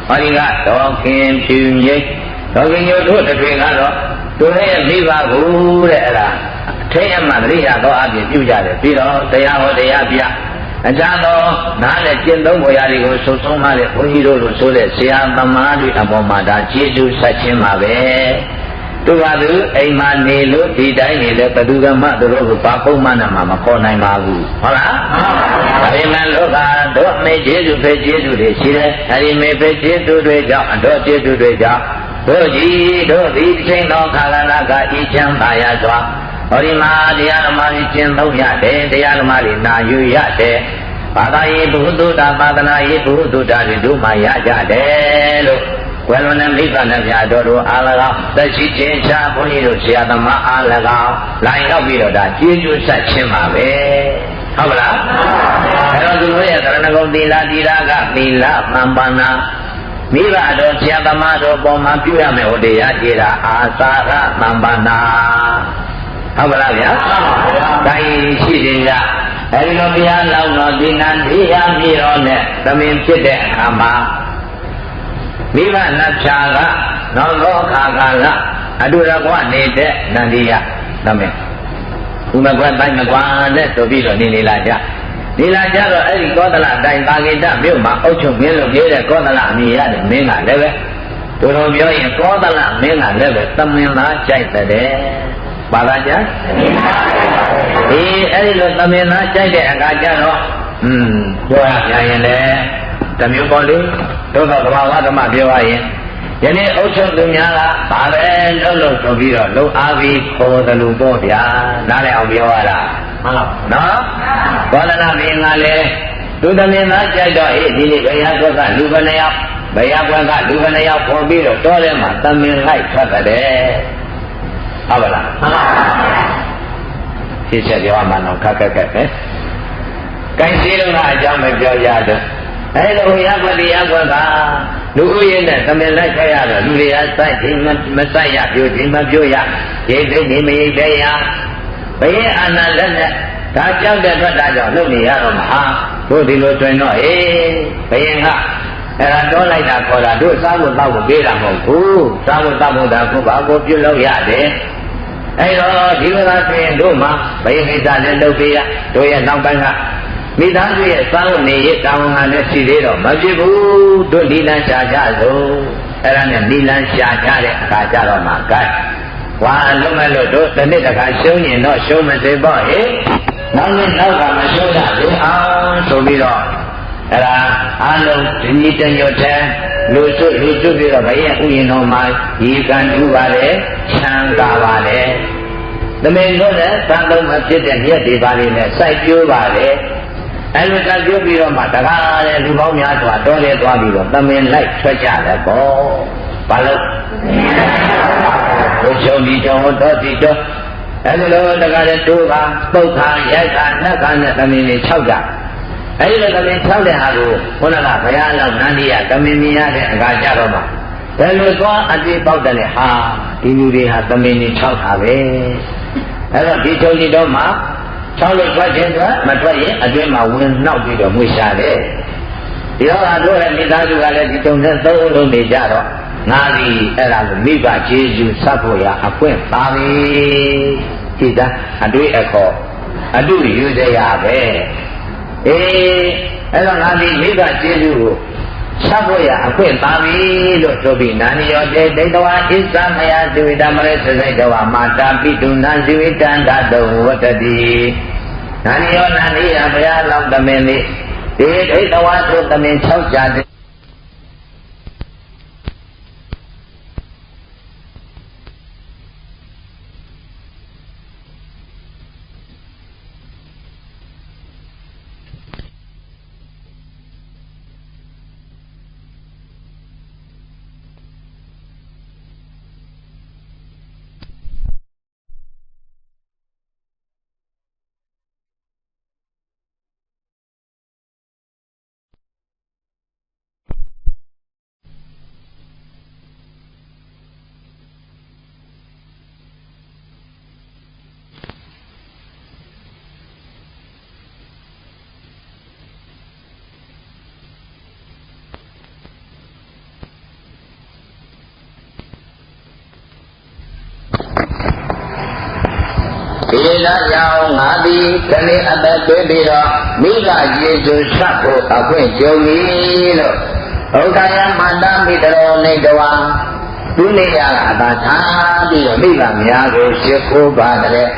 ဟောဒီကတော်ခင်ဖြူမြိတ်တော်ခင်ညိုတို့တွေကတော့သူရဲ့မိဘကိုတဲ့အဲ့ဒါအထိတ်အမှန်တရိယာတော်အပြင်ပြုကြတယ်ပြီးတော့တရားဟောတရားပြအကြတော်နားနဲ့ကျင့်သုံးပေါ်ရာတွေကိုဆုတ်ဆုံးမှတဲ့ဘုန်းကြီးတို့လိုဆိုတဲ့ဆရာသမားတွေအပေါ်မှာဒါကျေးဇူးဆက်ခြင်းပါပဲသူကသူအိမ်မှာနေလို့ဒီတိုင်းနေလဲဘသူကမှသူတို့ကိုဘာပုံမှန်နဲ့မှမခေါ်နိုင်ပါဘူးဟုတ်လားဒါပေမဲ့လောကတို့အမေကျေးဇူးပဲကျေးဇူးတွေရှိတယ်အဲဒီမေပဲကျေးဇူးတွေကြောင့်အတော်ကျေးဇူးတွေကြောင့်တို့ကြီးတို့ဒီချိန်တော်ခါလာကဤချမ်းသာရစွာဟောဒီမှာတရားဓမ္မကြီးကျင့်သုံးရတယ်တရားဓမ္မတွေနာယူရတယ်ဘာသာရေးဘုဒ္ဓတာသာသနာရေးဘုဒ္ဓတာတွေတို့မှရကြတယ်လို့ဝေလွန်တဲ့မိဘနဲ့ပြာတော်တို့အား၎င်းသက်ရှိခြင်းချဘုန်းကြီးတို့ဆရာသမားအား၎င်းလိုင်ရောက်ပြီးတော့ဒါကျေးဇူးဆက်ခြင်းပါပဲဟုတ်ပါလားအဲ့တော့သူတို့ရဲ့သရဏဂုံသီလတိရာကသီလသမ္ပန္နာမိဘတို့ဆရာသမားတို့ပေါ်မှာပြုရမယ်ဟောတရားကြည်တာအာသာရသမ္ပန္နာဟုတ်ပါလားဗျာဒါရှိတယ်က အဲဒီလိုဘုရားလောင်းတော်ဒီနာဒီရမြေတော်နဲ့သမင်ဖြစ်တဲ့အခါမှာမိဘနတ်ဖြာကနောက်သောအခါကအတူတကွနေတဲ့နန္ဒီယသမင်ဥမကွက်တိုင်းမကွာနဲ့ဆိုပြီးတော့နေလာကြတော့အဲ့ဒီကောသလတိုင်းပါကိတမြို့မှာအုပ်ချုပ်မင်းလုပ်ခဲ့တဲ့ကောသလအမည်ရတဲ့မင်းကလည်းပဲတို့တော်ပြောရင်ကောသလမင်းကလည်းပဲသမင်သားကြိုက်တဲ့ပါလားကြာဒီအဲ့ဒီလိုသမင်သားကြိုက်တဲ့အခါကျတော့ပြောရပြန်ရင်လေတမျိုးပေါ်လေတို့တော့သဘာဝဓမ္မပြောရရင်ယနေ့အုပ်ချုပ်သူများကဘာပဲလို့ဆိုပြီးတော့လုံအားပြီးခေါ်တယ်လို့ပေါ့ဗျာနားလည်အောင်ပြောရတာဟုတ်နော်ဘောဓနာမင်းကလည်းသူသမင်သားကြိုက်တော့ဒီနေ့ဘယ်ရကွက်ကလူဘယ်နှယောက်ဘယ်ရကွက်ကလူဘယ်နှယောက်ခေါ်ပြီးတော့တောထဲမှာသမင်လိုက်ထွက်တယ်ဟုတ်ပါလားမှန်ပါဖြစ်ချက်ပြောမှတော့ခက်ပဲကိုင်းစီလုံးကအကြောင်းပဲပြောရတော့အဲလိုရပ်ကွက်တရားကွက်ကလူဥယျာဉ်နဲ့သမင်လိုက်ခဲ့ရတော့လူတွေကစိုက်ခြင်းမစိုက်ရပြိုခြင်းမပြိုရရိတ်သိနေမရိတ်တဲ့ရဘယင်းအာဏာလက်နဲ့ဒါကြောက်တဲ့အတွက်ဒါကြောင့်လုပ်နေရတော့မဟာတို့ဒီလိုတွင်တော့ဘယင်းကအဲ့ဒါတောလိုက်တာခေါ်တာတို့စားဖို့တောက်ဖို့ပေးတာမဟုတ်ဘူးစားဖို့တောက်ဖို့ဒါကိုဘာကိုပြုလုပ်ရတယ်အဲ့တော့ဒီလိုသာဆိုရင်တို့မှာဘယင်းကိစ္စလည်းလုပ်ပေးရတို့ရဲ့နောက်ပိုင်းကမိသားစုရဲ့စားလို့နေရတောင်းငါနဲ့ရှိသေးတော့မဖြစ်ဘူးတို့နီလန်းရှာကြစို့အဲ့ဒါနဲ့နီလန်းရှာကြတဲ့အခါကျတော့မှကဲဝါလုံးမဲ့လို့တို့တစ်နှစ်တစ်ခါရှုံးရင်တော့ရှုံးမစေပေါ့ဟဲ့နောက်နှစ်နောက်ကမရှုံးရလေအောင်ဆိုပြီးတော့အဲ့ဒါအလုံးဒီနည်းတညွတ်တဲ့လူစုပြီးတော့ဘယင်းဥယျာဉ်တော်မှာဒီကံတူပါလေချမ်းသာပါလေသမင်တို့လည်းသံသုံးမဖြစ်တဲ့မြတ်ဒီပါလေးနဲ့စိုက်ပျိုးပါလေအဲ့လိုကပြုပြီးတော့မှတကားတဲ့လူပေါင်းများစွာတောထဲသွားပြီးတော့သမင်လိုက်ထွက်ကြတယ်ပေါ့ဘာလို့ဘုရားဒီကြောင့်တော့ဒီတော့အဲ့လိုတကားတဲ့တိုးကပုတ်ခါရိုက်ခါနှက်ကနဲ့သမင်တွေ၆ကြအဲ့ဒီလိုသမင်၆တဲ့ဟာကိုခုနကဘုရားလောက်နန္ဒီယသမင်မြင်ရတဲ့အခါကျတော့မှဘယ်လိုသွားအတိပေါက်တယ်လဲဟာဒီလူတွေဟာသမင်တွေ၆တာပဲအဲ့တော့ဒီချုပ်ဒီတော့မှ၆လို့ထွက်ခြင်းကမထွက်ရင်အတွင်းမှာဝင်နှောက်ပြီးတော့ငွေရှာတယ်ဒီတော့အတို့ရဲ့မိသားစုကလည်းဒီတုံနဲ့သုံးလုံးနေကြတော့ငါဒီအဲ့ဒါကိုမိဘကျေးဇူးဆက်ဖို့ရအခွင့်ပါပြီဒီသားအတွေ့အခေါ်အတုယူစရာပဲအဲ့တော့ငါဒီမိဘကျေးဇူးကိုဆက်ဖို့ရအခွင့်ပါပြီလို့ဆိုပြီးနာနိယောတေဒိဋ္ဌဝါဣသမယဇိဝိတမရေသစိတ်တဝါမာတာပိတုနာဇိဝိတန္တတုံဝတ္တတိနာနိယောနာနိယဘုရားလောင်းသမင်လေးဒီဒိဋ္ဌဝါဆိုသမင်၆ကြတဲ့ဒီလားကြောင့်ငါသည်ကလေးအသက်သွေးပြီးတော့မိဘကျေးဇူးဆက်ဖို့အခွင့်ကြုံပြီလို့ဥဒ္ဒယမန္တမိတရောနေတဝါသူနေရတာသာထားပြီးတော့မိဘများကိုရှ िख ိုးပါတယ်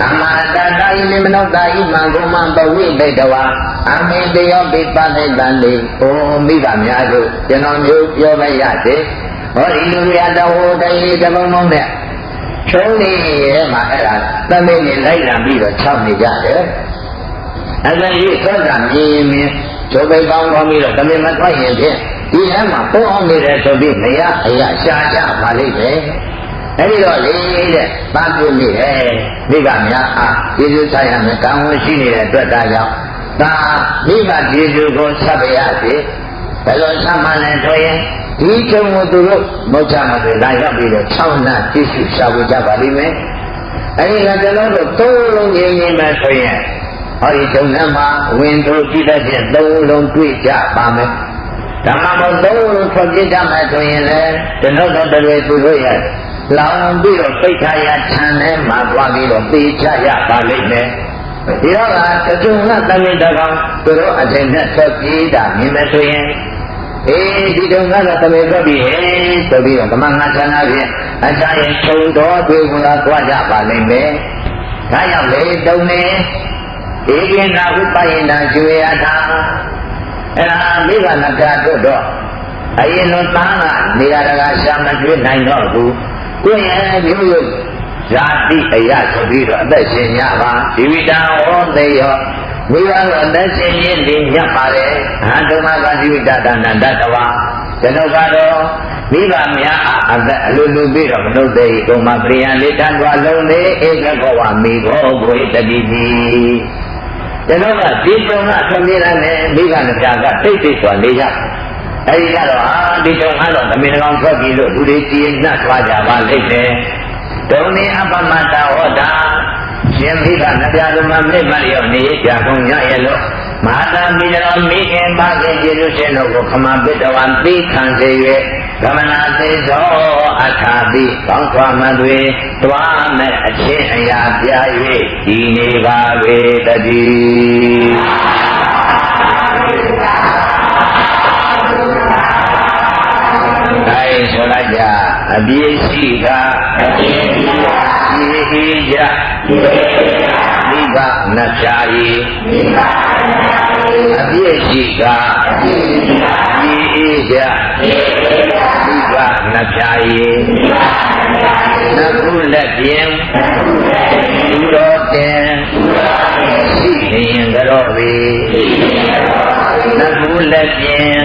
အမတတယိနိမနောတာဣမံကုမံပဝိတေတဝါအမေတယောပိပနိတံလေဩမိဘများတို့ကျွန်တော်မျိုးပြောမရစေဟောဒီလူရတော်တည်းတပုံလုံးနဲ့ချုံးနေရဲမှာအဲ့ဒါသမင်းနဲ့လိုက်လာပြီးတော့ခြောက်နေကြတယ်အဲ့ဒါကြီးသောတာမြင်မြင်ဒုပိကောင်းကောင်းပြီးတော့သမင်းမထွက်ရင်ဖြင့်ဒီထဲမှာပုံအောင်နေတယ်ဆိုပြီးမရအရာရှားကြပါလိမ့်မယ်အဲ့ဒီတော့လေတဲ့ပါပြုနေတယ်မိဘများအားကျေးဇူးဆိုင်ရမယ်ကောင်းဝင်ရှိနေတဲ့အတွက်ဒါကြောင့်ဒါမိဘကျေးဇူးကိုဆက်ပါရစေဘယ်လိုဆက်မှလဲဆိုရင်ဒီကျုံကိုသူတို့မောချမှာဆိုလာရောက်ပြီးတော့6နှစ်ပြည့်စုံရှာဖွေကြပါလိမ့်မယ်အဲဒီကတလုံးတို့သုံးလုံးငြိမ်ငြိမ်မှဆိုရင် ဟောဒီဂျုံထဲမှာဝင်တို့ကြည့်တဲ့ဖြင့်သုံးလုံးတွေ့ကြပါမယ်ဓမ္မမို့သုံးလုံးထွက်ပြကြမှာဆိုရင်လည်းတနှုတ်တော်တွေသူတို့ရဲ့လောင်ပြီးတော့ပိတ်ထားရခြံထဲမှာသွားပြီးတော့ပြေးချရပါလိမ့်မယ်ဒီတော့ကတကြုံကသမင်တကောင်သူတို့အချိန်နဲ့ထွက်ပြေးတာမြင်မယ်ဆိုရင်ဒီတုန်းကတော့သမင်ထွက်ပြီးဟဲ့ဆိုပြီးတော့ကမငါဌာနဖြင့်အချာရင်ခြုံတော်တွေကသွားကြပါလိမ့်မယ်ဒါကြောင့်လေတုံနေဧကိနာဟုပယိနာကျွေရတာအဲ့ဒါမိဘနာကြတို့တော့အရင်တော့သားကနေရာတကာရှာမတွေ့နိုင်တော့ဘူးကိုယ့်ရဲ့မျိုးရိုးဇာတိအရာဆိုပြီးတော့အသက်ရှင်ရပါဒီဝိတာဟောသိရောမိဘကအသက်ရှင်ရင်းနေညတ်ပါတယ်ဟာဓမ္မကဒီဝိတာဒါနတတဝါကျွန်ုပ်ကတော့မိဘများအသက်အလိုလိုပြီးတော့မလုပ်သေးဘူး။မှာပရိယလေးတန်တော်လုံးလေးဧကဘောဝမိဘောဘွေတတိတိကျွန်တော်ကဒီတုံကဆွေးနွေးရတဲ့မိဘနှစ်ပြားကတိတ်တိတ်စွာနေကြအဲဒီကတော့ဒီတုံကတော့သမင်ကောင်ထွက်ပြီးလို့လူတွေကြည်နှက်သွားကြပါလိမ့်မယ်ဒုံနေအပမတဟောတာရှင်မိဘနှစ်ပြားတို့မှမိမလျော့နေကြကုန်ရရဲ့လို့မဟာတာမိတော်မိခင်ပါခင်ကျေးဇူးရှင်တို့ကိုခမပိတဝံသိခံစေ၍ဂမနာသေသောအခါတိကောင်းစွာမှတွေတွားမဲ့အချင်းအရာပြ၍ဒီနေပါပေတည်းဒါဆိုလိုက်ကြအပြည့်ရှိကအပြည့်ရှိကြမိဘနှပြာဤအပြည့်ရှိကအပြည့်ကြမိဘနှပြာဤနကုလက်ပြင်သူတော်တင်ရှိရင်ကြောပေနကုလက်ပြင်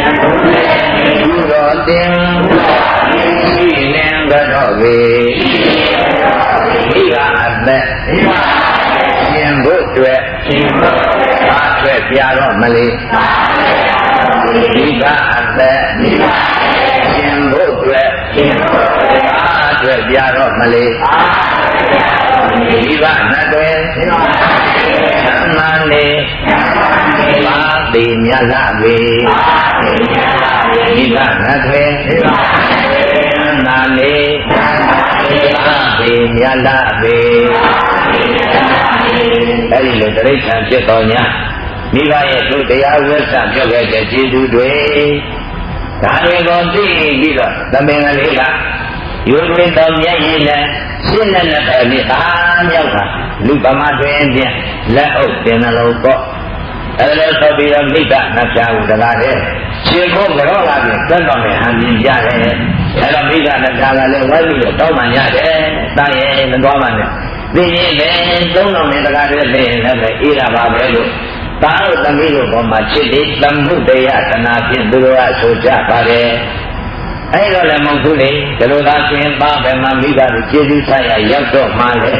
သူတော်တင်ရှိရင်ကြောပေမိဘအသက်ရှင်ဖို့အတွက်အားအတွက်ပြတော့မလေးမိဘအသက်ရှင်ဖို့အတွက်အားအတွက်ပြတော့မလေးမိဘနဲ့တွေသမန်နေပါတိမြတ်လာပေမိဘနဲ့တွေသမန်နေပါတိမြတ်လာပေအဲ့ဒီလိုတိရစ္ဆာန်ဖြစ်တော်냐မိဘရဲ့သူတရားဝိသပြောခဲ့တဲ့ကျေးဇူးတွေဒါတွေကိုသိပြီးတော့သမင်္ဂလေးကရိုးရိုးတော်မျက်ရည်နဲ့ရှင်းလက်လက်ပဲမိသားမြောက်တာလူပမာတွင်ဖြင့်လက်အုပ်တင်နှလုံးပေါ့အဲ့လိုဆိုပြီးတော့မိဘနှစ်ပြားကိုတကားတဲ့ခြေကိုကြောလာပြီးတက်တော်နဲ့ဟန်ပြကြတယ်အဲ့တော့မိဘနှစ်ပြားကလည်းဝိုင်းပြီးတော့တောင်းပန်ရတယ်တာရဲ့မတော်ပါနဲ့သိရင်လည်းသုံးတော်နဲ့တကားတဲ့သိရင်လည်းအေးတာပါပဲလို့သာတို့သမီးတို့ပေါ်မှာချစ်တဲ့သမှုတရားတနာဖြင့်သူတို့ကဆိုကြပါတယ်အဲ့တော့လည်းမဟုတ်ဘူးလေဒီလိုသာရှင်ပါဘယ်မှာမိဘတို့ကျေးဇူးဆက်ရရောက်တော့မှလေ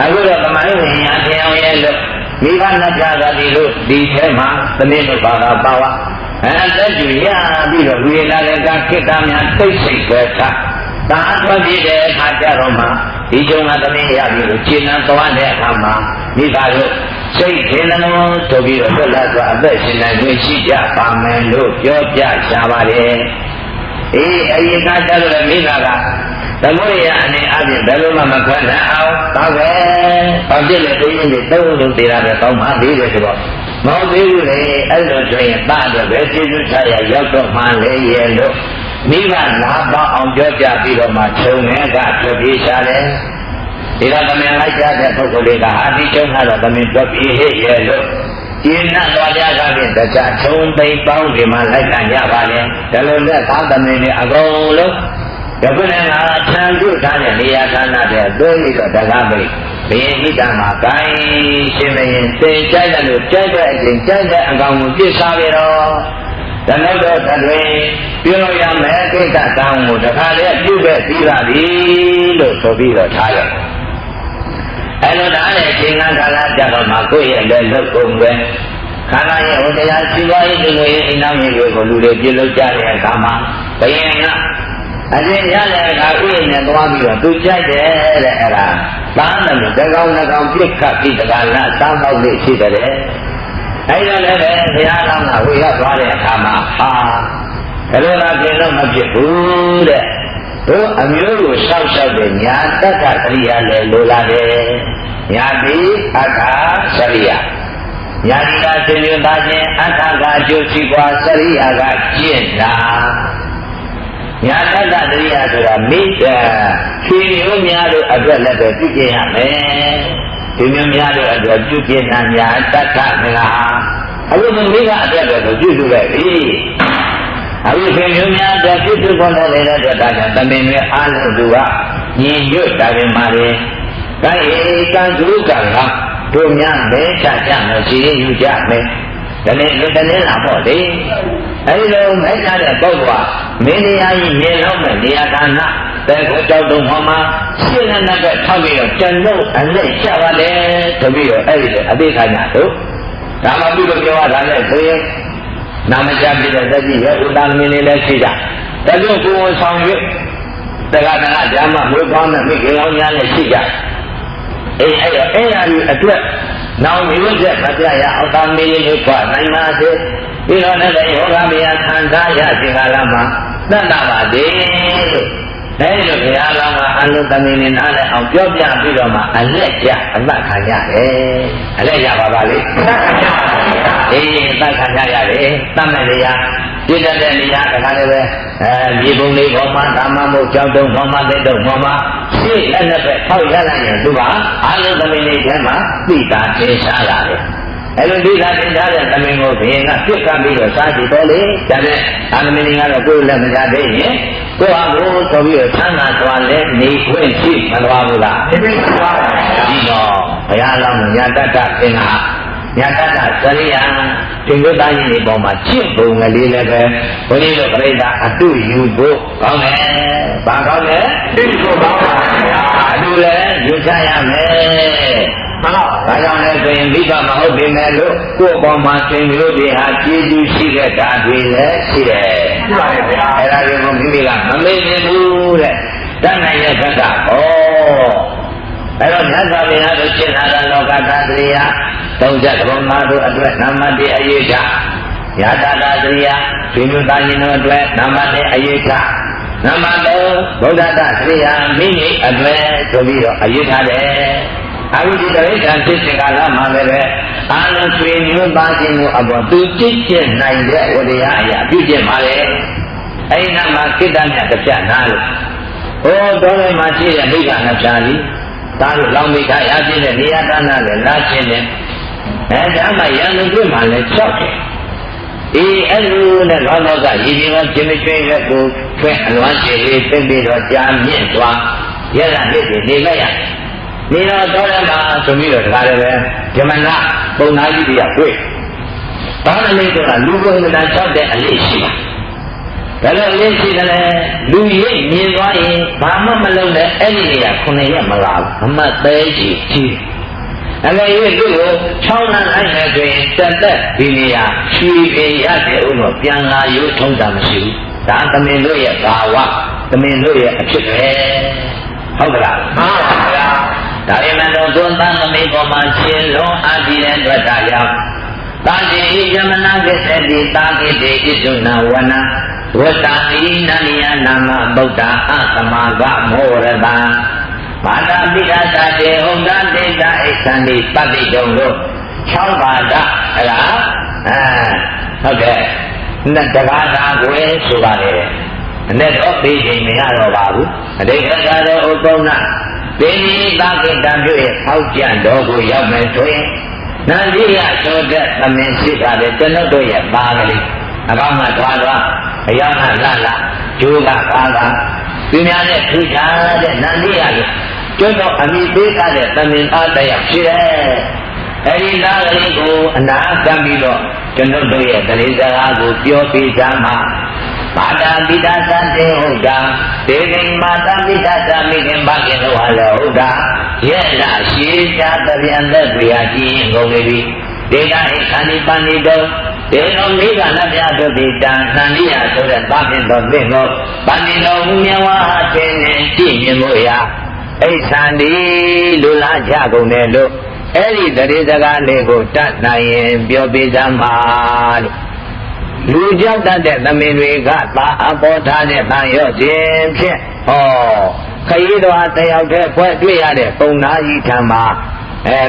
အခုတော့သမိုင်းဝင်ရထင်အောင်ရဲ့လို့မိဘနှစ်ပြားကဒီလိုဒီထဲမှာသမီးတို့ပါတာပါဝအဲ့တက်ကြရပြီးတော့လူရလာတဲ့ကခိတ္တများသိစိတ်ပဲသာသာထွက်ပြတဲ့အခါကျတော့မှဒီကျုံကသမီးရပြီးလို့ခြေနှံသွားတဲ့အခါမှာမိဘတို့စိတ်ခေနှလုံးဆိုပြီးတော့လွတ်လပ်စွာအသက်ရှင်နိုင်ခွင့်ရှိကြပါမယ်လို့ပြောပြရှားပါတယ်အရင်ကတည်းကမိဘကသမုဒယအနေအချင်းဘယ်လိုမှမခွင့်နိုင်အောင်ဒါပဲဘာဖြစ်လဲသိရင်သုံးလုံးသေးတာပဲကောင်းမှသေးတယ်ဆိုတော့မဟုတ်သေးဘူးလေအဲ့လိုဆိုရင်တာတော့ပဲကျေးဇူးချရရောက်တော့မှလေရဲ့လို့မိဘနာပေါအောင်ပြောပြပြီးတော့မှခြုံငဲကထွက်ပြေးရှာတယ်ဒီတော့သမင်လိုက်ကြတဲ့ပုဂ္ဂိုလ်တွေကဟာဒီကျုံကတော့သမင်ထွက်ပြေးဟဲ့ရဲ့လို့ကျင်းနှံ့သွားကြတာဖြင့်တခြားခြုံသိမ်းပေါင်းဒီမှာလိုက်ခံကြပါလေဒါလိုနဲ့သာသမင်တွေအကုန်လုံးဒီကုနဲ့ငါခြံပြုထားတဲ့နေရာဌာနတဲ့သွေးပြီးတော့တကားပိတ်ဘယင်ဣဒ္ဓမှာဂိုင်းရှင်မရင်သင်ကြိုက်တယ်လို့ကြိုက်တဲ့အချိန်ကြိုက်တဲ့အကောင်ကိုပြစ်စားပြီးတော့ဓမ္မတော်တွင်ပြုလို့ရမယ်ကိစ္စတောင်းကိုတခါတည်းပြုခဲ့ပြီးပါပြီလို့ဆိုပြီးတော့ထားရတယ်အဲ့လိုထားတဲ့အချိန်ကကာလကြတော့မှကိုယ့်ရဲ့လက်လုတ်ကုန်ပဲခန္ဓာရဲ့ဟိုတရားရှိပါရေးဒီလိုရဲ့အိမ်နောက်ရေးတွေကိုလူတွေပြုလုပ်ကြတဲ့အခါမှာဘယင်က အရင်ရတဲ့အခါဥယျာဉ်နဲ့သွားပြီးတော့သူကြိုက်တယ်တဲ့အဲ့ဒါသားတယ်လို့တကောင်နှစ်ကောင်ပြစ်ခတ်ပြီးတကလားစားတော့လေးရှိတယ်အဲ့ဒါလည်းပဲဘုရားလောင်းကဝေရောက်သွားတဲ့အခါမှာဟာဘယ်လိုလားပြင်တော့မဖြစ်ဘူးတဲ့တို့အမျိုးကိုရှောက်တဲ့ညာတက္ကသရိယာလည်းလိုလာတယ်ညာတိအခါစရိယာညာတိကသင်္ကြန်သားချင်းအခါကအကျိုးရှိกว่าစရိယာကကျင့်တာညာတက္ကသရိယာဆိုတာမိစ္ဆာခြေမျိုးများတို့အတွက်လည်းပဲပြုကျင့်ရမယ်ဒီမျိုးများတို့အတွက်ပြုကျင့်တာညာတက္ကမလားအခုမိမိကအအတွက်တော့ပြုစုလိုက်ပြီအခုခြေမျိုးများအတွက်ပြုစုခွင့်နဲ့လည်းတဲ့ဒါကြောင့်တမင်တွေအားလုံးသူကညီညွတ်တာပဲမှာတယ်ဒါဧကံသူကံကတို့များမဲချကြမယ်စီရင်ယူကြမယ်ဒါနဲ့လူတည်းလာပေါ့လေအဲဒီလိုမဲချတဲ့ပုဂ္ဂိုလ်ကမင်းတရားကြီးမြင်လို့မဲ့နေရာဌာနတဲ့ကိုကြောက်တုံဟောမှာရှင်းတဲ့ကထောက်ပြီးတော့ကျွန်ုပ်အလက်ချပါတယ်ဆိုပြီးတော့အဲဒီလိုအသိခါညာတို့ဒါမှပြုလို့ပြောရတာနဲ့ဆိုရင်နာမကြပြတဲ့တတိယဥဒ္ဒမင်းလေးလည်းရှိကြဒါကြောင့်ကိုယ်ဝန်ဆောင်ရွက်တက္ကသနာဓမ္မမွေးဖွားမဲ့မိခင်လောင်းများလည်းရှိကြအဲ့ရည်အတွက်နောင်မျိုးချက်မပြရအောင်သာမင်းလေးခွာနိုင်ပါစေပြီးတော့လည်းယောဂဗျာခံစားရခြင်းကာလမှာသတ္တပါသေးလို့အဲဒီလိုဘုရားလောင်းကအလုံးသမင်းနဲ့နားလည်းအောင်ပြောပြပြီးတော့မှအလက်ကြအမှတ်ခံရတယ်အလက်ရပါပါလေအေးသတ်ခံရရတယ်တတ်မဲ့နေရာပြည့်တဲ့နေရာတခါလည်းပဲမြေပုံလေးပေါ်မှာဓမ္မမို့ကြောက်တုံပေါ်မှာသိတုံပေါ်မှာရှေ့လက်နဲ့ပဲထောက်ရလိုက်ရင်သူကအလုံးသမင်းလေးထဲမှာသိတာသင်ရှားလာတယ်အဲလိုသိတာသင်ရှားတဲ့သမင်းကိုဘုရင်ကပြစ်ခတ်ပြီးတော့စားကြည့်တော့လေဒါနဲ့အာသမင်းကတော့ကိုယ်လက်မကြသေးရင်ကိုယ့်ဟာကိုယ်ဆိုပြီးတော့ဆန်းသာသွားလဲနေခွင့်ရှိမသွားဘူးလားသိပြီပါဒီတော့ဘုရားလောင်းညာတတ္တသင်္ဃညာတတ္တစရိယာတင်္ဂသားကြီးတွေပေါ်မှာချစ်ပုံကလေးလည်းပဲဘုန်းကြီးတို့ပြိဿအတုယူဖို့ကောင်းတယ်။ဘာကောင်းလဲသိဖို့ကောင်းပါဗျာ။အတုလည်းယူချရမယ်။ဟုတ်။ဒါကြောင့်လည်းဆိုရင်မိဘမဟုတ်ပေမဲ့လို့ကိုယ့်ပေါ်မှာသင်္ကြန်တွေဟာကျေးဇူးရှိတဲ့ဓာတ်တွေလည်းရှိတယ်။ရှိပါတယ်ဗျာ။အဲ့ဒါတွေကိုမိမိကမမေ့နိုင်ဘူးတဲ့။တတ်နိုင်တဲ့ဘက်ကအဲ့တော့မြတ်စွာဘုရားတို့ရှင်းလာတဲ့လောကသတ္တရိယ30ဘုံသားတို့အတွက်နမတိအရေးချယာတတာသရိယဒီမျိုးသားရှင်တို့အတွက်နမတိအရေးချနမတောဗုဒ္ဓတသရိယမိမိအတွက်ဆိုပြီးတော့အရေးထားတယ်အခုဒီတိရစ္ဆာန်ဖြစ်စဉ်ကာလမှာလည်းအာလုံးဆွေမျိုးသားရှင်တို့အပေါ်သူကြည့်ကျင်နိုင်တဲ့ဝတရားအရာပြုကျင့်ပါလေအဲဒီနာမှာကိတ္တမြတ်တစ်ပြတ်နားလို့ဟောတော်လည်းမှရှိတဲ့မိဘနှစ်ဖြာလီဒါလို့လောင်မိသားရပြည့်တဲ့နေရာတန်းနဲ့လာခြင်းနဲ့ဒါမှရန်လူတွေမှလည်း၆တယ်အေးအဲ့လိုနဲ့လောလောကရည်ရည်ကခြင်းမကျွေးရက်ကိုဖွင့်အလွမ်းချေလေးသိပြီးတော့ကြာမြင့်သွားရရနှစ်တွေနေလိုက်ရနေတော့တော်တယ်မှာဆိုပြီးတော့တကားလည်းပဲဇမနာပုံသားကြီးတွေကတွေ့ဘာမလေးကလူပုံစံ၆တဲ့အလေးရှိပါဒါလည်းအလေးရှိတယ်လူရိပ်မြင်သွားရင်ဘာမှမလုပ်နဲ့အဲ့ဒီနေရာ9ရက်မလာဘူးအမတ်သေးကြီးကြီးအမေရဲ့သူ့ကို6လလိုက်နေဆိုရင်တက်တက်ဒီနေရာဖြီးဖြီးရတဲ့ဥတော့ပြန်လာရုပ်ထုံးတာမရှိဘူးဒါသမင်တို့ရဲ့ဘာဝသမင်တို့ရဲ့အဖြစ်ပဲဟုတ်ကလားမှန်ပါဗျာဒါပေမဲ့တော့သွန်သမ်းသမင်ပေါ်မှာရှင်လုံးအပ်ပြီးတဲ့အတွက်ဒါကြောင့်တာတိယမနာကစ္စတိတာကိတေဣဇုနာဝနဝတ္တာတိနန္ယနာမဗုဒ္ဓအသမဂမောရတံမာတာပိဋကတေဟောဒတေတာဣသန္တိပတိတုံတို့6ပါဒအဲ့ဒါဟုတ်ကဲ့နဲ့တကားသာကိုဆိုပါလေအနဲ့တော့သိချိန်မရတော့ပါဘူးအတိတ်ကလည်းဥပုံနာဒေနီတာကိတံပြုရဲ့အောက်ကျန်တော်ကိုရောက်မယ်ဆိုရင်နန္ဒီရဆိုတဲ့သမင်ရှိတာလေကျွန်တော်တို့ရဲ့ပါကလေးအကောင်းမှသွားအရောက်မှလာကျိုးကပါကသူများနဲ့ထူခြားတဲ့နန္ဒီရကိုကျွတ်တော့အမိပေးထားတဲ့သမင်အားတရားရှိတယ်အဲဒီနာကလေးကိုအနာကပ်ပြီးတော့ကျွန်တော်တို့ရဲ့တရေစကားကိုပြောပြကြမှာမာတာပိတာသတေဟုတ်တာဒေဂိမာတာပိတာသမိခင်ဘာခင်လို့ဟာလို့ဟုတ်တာရဲ့လာရှိကြတပြန်သက်ပြာကြည့်ငုံနေပြီဒေဂဟိခန္ဒီပဏိတော ဒီလိုမိဂနပြတုတိတံသံဃာဆိုတဲ့သာဖြစ်တော်သင်ကိုဗန္ဒီတော်မြတ်ဝါသင်နေကြည့်မြင်လို့ရအိသံဒီလူလာကြကုန်တယ်လို့အဲ့ဒီတရေစကားလေးကိုတတ်နိုင်ရင်ပြောပြစမ်းပါလို့လူကြောက်တတ်တဲ့သမင်တွေကသာအပေါ်ထားတဲ့တန်ရော့ခြင်းဖြင့်ဟောခရီးတော်တယောက်တည်းဖွဲ့တွေ့ရတဲ့ပုံနာကြီးထံမှာ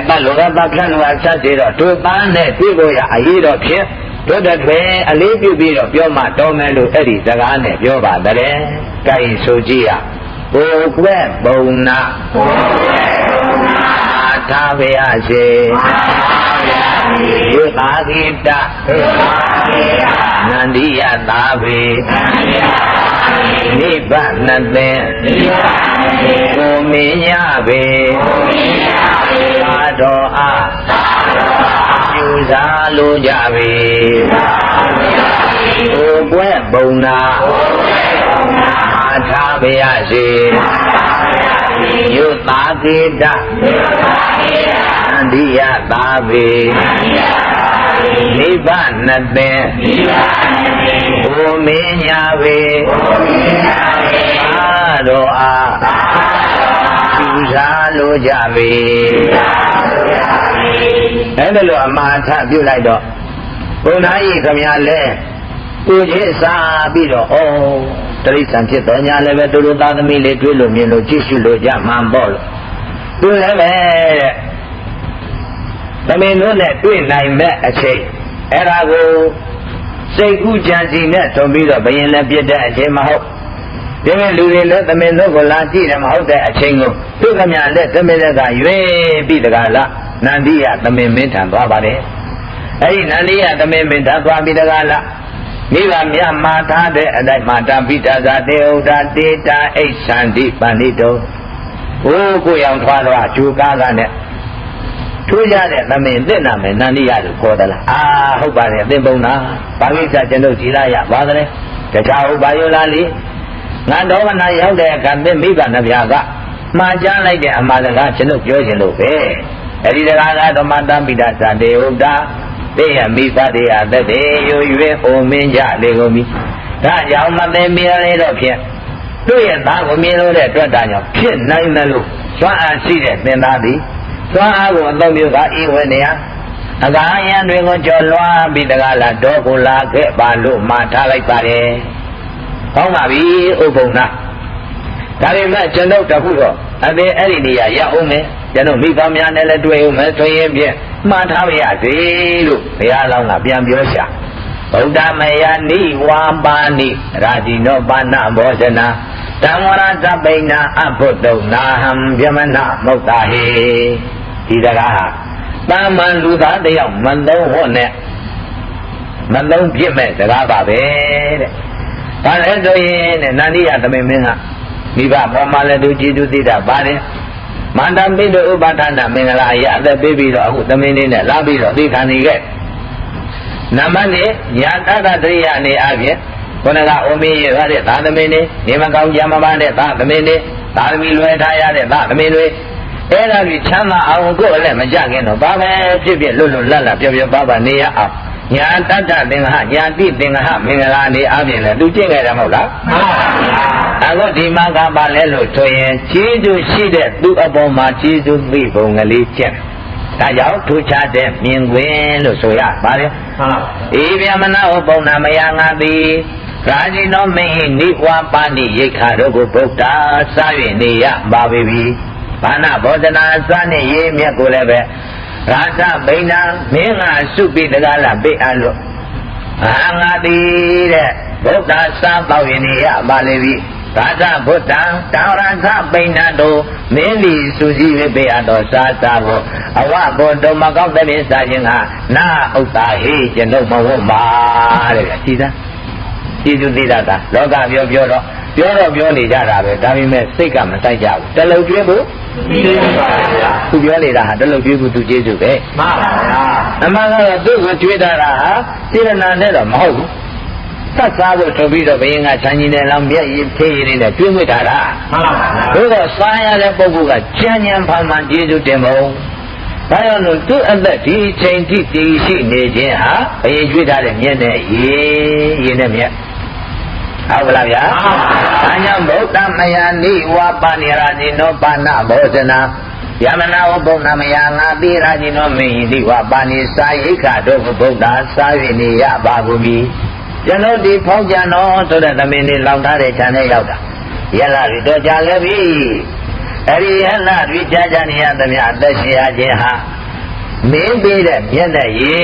ပတ်လိုကပတ်ဖြတ်လို့ဆက်စီတော့တို့ပန်းနဲ့တွေ့ကိုရအရေးတော်ဖြင့်တို့တဲ့တွင်အလေးပြုပြီးတော့ပြောမှတော်မယ်လို့အဲ့ဒီစကားနဲ့ပြောပါတယ်။ကြိုင်ဆိုကြည့်ရကိုယ်ကွဲ့ပုံနာသာဝေယစေယုသာဂိတနန္ဒီယသာဝေနိဗ္ဗာန်သေကိုမင်းရပေသာတော်အားပြုစားလိုကြပေကိုယ်ကွဲ့ပုံနာသာဝေယစေယုသာဂိတနန္ဒီယသာဝေနိဗ္ဗာန်သေကိုမင်းညာပေသာတော်အားပြုစားလိုကြပေအဲ့ဒါလိုအမှားထပြုလိုက်တော့ဘုရားကြီးခမရလဲကိုချင်းစားပြီးတော့ဩတရိစ္ဆာန်ဖြစ်တော်ညာလည်းပဲတို့တို့သားသမီးလေးတွေ့လို့မြင်လို့ကြည့်ရှုလို့ကြမှန်ပေါ့လို့သူလည်းပဲသမင်တို့နဲ့တွေ့နိုင်မဲ့အချိန်အဲ့ဒါကိုစိတ်ကူးကြံစီနဲ့ထုံပြီးတော့ဘယင်လည်းပြစ်တဲ့အချိန်မဟုတ်ဒီမဲ့လူတွေလည်းသမင်တို့ကိုလာကြည့်တယ်မဟုတ်တဲ့အချိန်ကိုသူခမရလက်သမင်လက်ကရွေးပြီးတကားလားနန္ဒီယသမင်မင်းထံသွားပါတယ်အဲ့ဒီနန္ဒီယသမင်မင်းထံသွားပြီးတကားလားမိဘမြတ်မှာထားတဲ့အတိုင်းမှာတပိတဇာတေဥဒ္ဒတေတာအိသန္တိပန္နိတောဟိုးကိုရောင်ထွားတော့ဂျူကားကနဲ့ထိုးကြတဲ့သမင်တက်နာမယ်နန္ဒီယလို့ခေါ်သလားဟုတ်ပါတယ်သင်ပုံနာဘာကိစ္စကျွန်ုပ်ကြည်လာရပါသလဲတခြားဥပါယောလားလေငါတော်မနာရောက်တဲ့အခါသင်မိဘနှပြကမှားကြားလိုက်တဲ့အမှားစကားကျွန်ုပ်ပြောခြင်းလို့ပဲအဲ့ဒီစကားကတော့မတပိတဇာတေဥဒ္ဒတေယမိဘတေယသတေယရွေအိုမင်းကြလေကုန်ပြီဒါကြောင့်မသိမြင်လေတော့ဖြင့်တို့ရဲ့သားကိုမြင်လို့တဲ့အတွက်ဒါကြောင့်ဖြစ်နိုင်တယ်လို့စွမ်းအားရှိတဲ့သင်သားသည်စွမ်းအားကိုအသုံးပြုကဤဝေနေယအကာယံတွေကိုကြော်လွှားပြီးတကားလာတော့ကိုလာခဲ့ပါလို့မှားထားလိုက်ပါတယ်ဟောင်းပါပြီဥပ္ပုံနာဒါပေမဲ့ကျွန်ုပ်တခုတော့အသေးအဲ့ဒီနေရာရအောင်မယ်ကျွန်တော်မိဘများနဲ့လည်းတွေ့အောင်မယ်ဆိုရင်ဖြင့်မှားထားပါရစေလို့ဘုရားလောင်းကပြန်ပြောရှာဗုဒ္ဓမယနိဝါပါဏိရာဇိနောပါဏဘောဇနာတံဝရသပိဏအဘုဒ္ဓနာဟံဗျမနမုတ်တာဟေဒီတကားဟာတာမန်လူသားတယောက်မသုံးဟောနဲ့မသုံးပြစ်မဲ့စကားပါပဲတဲ့ဒါလည်းဆိုရင်တဲ့နန္ဒီယသမင်မင်းကမိဘပေါ်မှာလည်းသူကြည်သူသိတာပါတယ်မန္တပိတုဥပါဒနာမင်္ဂလာအရာအသက်ပေးပြီးတော့အခုသမင်းလေးနဲ့လာပြီးတော့သိခံနေခဲ့နံပါတ်1ညာတတတရိယာနေအပြင်ခုနကအိုမင်းရတဲ့သာသမင်းလေးနေမကောင်းကြမပါတဲ့သာသမင်းလေးသာသမီလွယ်ထားရတဲ့သာသမင်းတွေအဲ့ဒါကြီးချမ်းသာအောင်ကိုယ်လည်းမကြခင်တော့ဘာပဲဖြစ်ဖြစ်လွတ်လွတ်လပ်လပ်ပြောပြောပါပါနေရအောင်ညာတတသင်္ဃဟညာတိသင်္ဃဟမင်္ဂလာနေအပြင်လည်းသူကျင့်ခဲ့တယ်မဟုတ်လားမှန်ပါဗျာအခုဒီမှာကပါလဲလို့ဆိုရင်ခြေကျူရှိတဲ့သူ့အပေါ်မှာခြေကျူသိပုံကလေးကျင့်ဒါကြောင့်ထူးခြားတဲ့မြင်ကွင်းလို့ဆိုရပါတယ်မှန်ပါအေးဗျမနာဟောပုံနာမယငါသည်ရာဇိနောမင်း၏နိဝါပါဏိရိခါတို့ကိုဗုဒ္ဓစား၍နေရပါပြီဘာနာဘောဇနာစနှင့်ရေးမြတ်ကိုလည်းပဲရာဇဗိဏမင်းကစုပြီးတကားလာပေးအပ်လို့ငါသည်တဲ့ဗုဒ္ဓစားပေါရင်နေရပါလေပြီသာသဗုဒ္ဓံတာရသပိဏတို့မင်းသည်စုစည်း၍ပေးအပ်တော်စားစားဖို့အဝဘောတော်မကောက်တဲ့စားခြင်းကနာဥစ္စာဟိကျွန်ုပ်မဟုတ်ပါတဲ့ကြည်သားကြည်သူသိတာလောကပြောတော့ပြောနေကြတာပဲဒါပေမဲ့စိတ်ကမဆိုင်ကြဘူးတလုံကျွေးဖို့ကျေးဇူးပါဗျာသူပြောနေတာဟာတလုံကျွေးဖို့သူကျေးဇူးပဲမှန်ပါဗျာအမှန်ကတော့သူ့ကိုကျွေးတာဟာစေရနာနဲ့တော့မဟုတ်ဘူးသတ်စားဖို့ထုတ်ပြီးတော့ဘယင်ကချမ်းကြီးနဲ့လောင်မျက်ရည်ဖေးရည်နဲ့ကျွေးမွေးတာလားမှန်ပါဗျာတို့တော့စားရတဲ့ပုဂ္ဂိုလ်ကချမ်းချမ်းဖန်ဖန်ကျေးဇူးတင်ဖို့ ဒါကြောင့်လို့သူ့အသက်ဒီအချိန်ထိတည်ရှိနေခြင်းဟာဘယင်ကျွေးထားတဲ့မြက်နဲ့ရေနဲ့မြက်ဟုတ်လားဗျာဒါကြောင့်ဗုဒ္ဓမယနိဝါပါဏိရာဇိနောပါဏဘောဇနာယမနာဝဗုဒ္ဓမယငါတိရာဇိနောမေဟိတိဝါပါဏိစာယိခတို့ဗုဒ္ဓစာ၍နေရပါဘူးမီကျွန်တော်ဒီဖောင်းကြံတော်ဆိုတဲ့သမင်းလေးလောင်ထားတဲ့ခြံထဲရောက်တာယလရီတော့ကြာလည်းပြီအဲ့ဒီယလရီကြာကြာနေရသမျှအသက်ရှင်ရခြင်းဟာမင်းပေးတဲ့မြက်တဲ့ရေ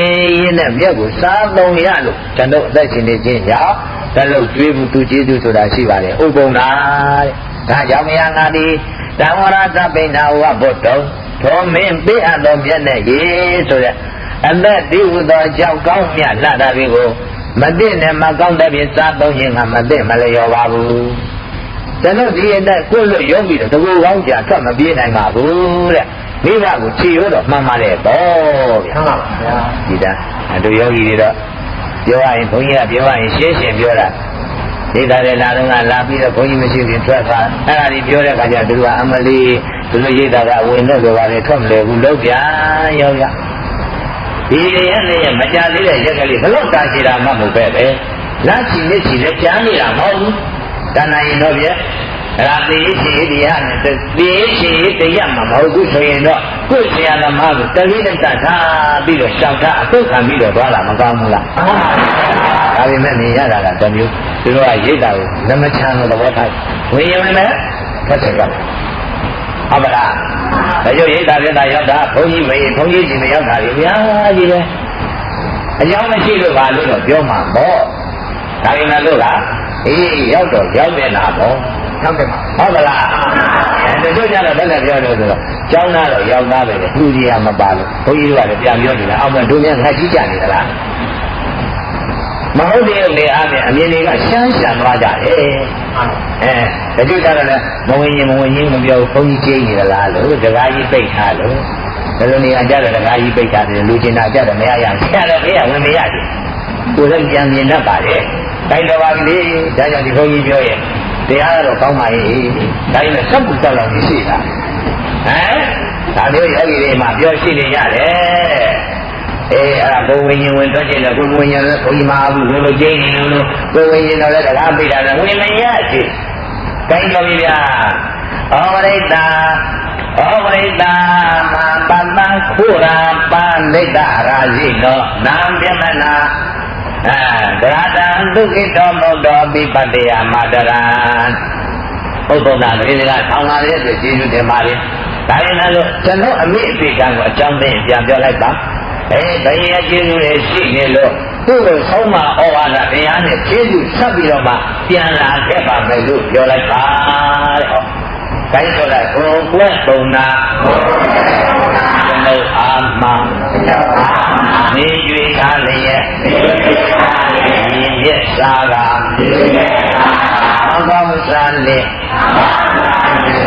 နဲ့မြက်ကိုစားသုံးရလို့ကျွန်တော်အသက်ရှင်နေခြင်းကြောင့်တလုံးကျွေးမှုသူကျေးဇူးဆိုတာရှိပါတယ်ဥပုံနာတဲ့ဒါကြောင့်မယားငါဒီတံဝရသပိဏဝဘုဒ္ဓံသောမင်းပေးအပ်သောမြက်တဲ့ရေဆိုတဲ့အသက်တည်ဟူသောကြောက်ကောင်းမြတ်လာတာတွေကိုမသိနဲ့မကောင်းတဲ့ပြင်စားသုံးခြင်းကမသိမလျော်ပါဘူးကျွန်တော်ဒီအတိုင်းကိုယ်လို့ရုံးပြီးတော့တကူကောင်းကြာထွက်မပြေးနိုင်ပါဘူးတဲ့မိဘကိုချီရိုးတော့မှန်ပါတယ်တော့ဗျာဟုတ်ပါဗျာဒီတာတို့ယောဂီတွေတော့ပြောရရင်ဘုန်းကြီးကပြောရရင်ရှင်းရှင်းပြောတာဒီတာတဲ့လာတော့ကလာပြီးတော့ဘုန်းကြီးမရှိရင်ထွက်သွားအဲ့ဒါကြီးပြောတဲ့အခါကျသူတို့ကအမလီသူတို့ရိတ်တာကဝင်တော့ပြောပါလေထွက်မလဲဘူးလို့ဗျာရောက်ရဒီရက်နဲ့မကြသေးတဲ့ရက်ကလေးဘလို့တာရှိတာမှမဟုတ်ပဲပဲလာချီနေချီလည်းကြားနေတာမဟုတ်ဘူးတဏှာရင်တော့ဗျအဲ့ဒါသိရှိတရားနဲ့သိရှိတရားမှမဟုတ်ဘူးဆိုရင်တော့ကိုယ်ဆရာသမားကိုတတိတတ်ထားပြီးတော့ရှောက်ထားအသုတ်ခံပြီးတော့သွားလာမကောင်းဘူးလားဒါပေမဲ့နေရတာကတမျိုးသူတို့ကရိတ်တာကိုလက်မချမ်းလို့သဘောထားဝင်ရင်လည်းဖက်ချက်ကဟုတ်ပါလားဒါကြောင့်ရိတ်တာပြတာရောက်တာဘုန်းကြီးမေဘုန်းကြီးကြီးမရောက်တာလေဗျာကြီးပဲအကြောင်းမရှိလို့ပါလို့တော့ပြောမှာပေါ့ဒါပေမဲ့လို့ကအေးရောက်တော့ရောက်တယ်လားပေါ့ဟုတ်တယ်ဟုတ်ကလားတချို့ကျတော့ဘယ်နဲ့ပြောလို့ဆိုတော့ကျောင်းသားတော့ရောက်သားပဲသူကြီးကမပါလို့ဘုန်းကြီးတို့ကလည်းပြန်ပြောနေတာအောက်မှာတို့များငါကြီးကြနေသလားမဟုတ်တဲ့လေအားဖြင့်အမြင်တွေကရှမ်းရှမ်းသွားကြတယ်တချို့ကျတော့လည်းမဝင်ရင်မပြောဘုန်းကြီးကျင်းနေသလားလို့ဒကာကြီးပိတ်ထားလို့ဘယ်လိုနေရာကြတော့ဒကာကြီးပိတ်ထားတယ်လူကျင်တာကြတော့မရရဆရာတော့ဖေးကဝင်မရတယ်ကိုယ်လည်းပြန်မြင်တတ်ပါတယ်တိုင်းတော်ပါကလေးဒါကြောင့်ဒီဘုန်းကြီးပြောရဲ့တရားကတော့ကောင်းပါရဲ့ဒါပေမဲ့စက်ကူတက်လောက်ရှိတာဒါမျိုးယောဂီတွေမှာပြောရှိနေရတယ်အဲ့ဒါဘုံဝိညာဉ်ဝင်ထွက်ခြင်းနဲ့ကိုယ်ဝိညာဉ်လည်းဘုန်းကြီးမအားဘူးလို့ကျင်းနေလို့ကိုယ်ဝိညာဉ်တော့လည်းတရားပိတာလည်းဝင်မရရှိတိုင်းတော်ပြီဗျာဩဝရိတမပတ္တခုရာပါဠိတရာဇိနောနာပြမနာဒရတံဒုက္ခိတောမုတ်တော်ပိပတ္တယမတရံဥပ္ပဒါတိကဆောင်းလာတဲ့အတွက်ကျေးဇူးတင်ပါတယ်ဒါရင်လည်းကျွန်တော်အမိအပိကံကိုအကြောင်းသိပြန်ပြောလိုက်ပါဘယ်ရကျေးဇူးတွေရှိနေလို့သူ့ကိုဆုံးမဩဝါဒတရားနဲ့ကျေးဇူးဆက်ပြီးတော့မှပြန်လာခဲ့ပါမယ်လို့ပြောလိုက်ပါတဲ့ဟောတိုင်းဆိုလိုက်ကိုယ်ကွက်ပုံနာကျွန်ုပ်အာမနေကြွေထားလျက်မြင်ရက်စားကအကောင်းစားလျက်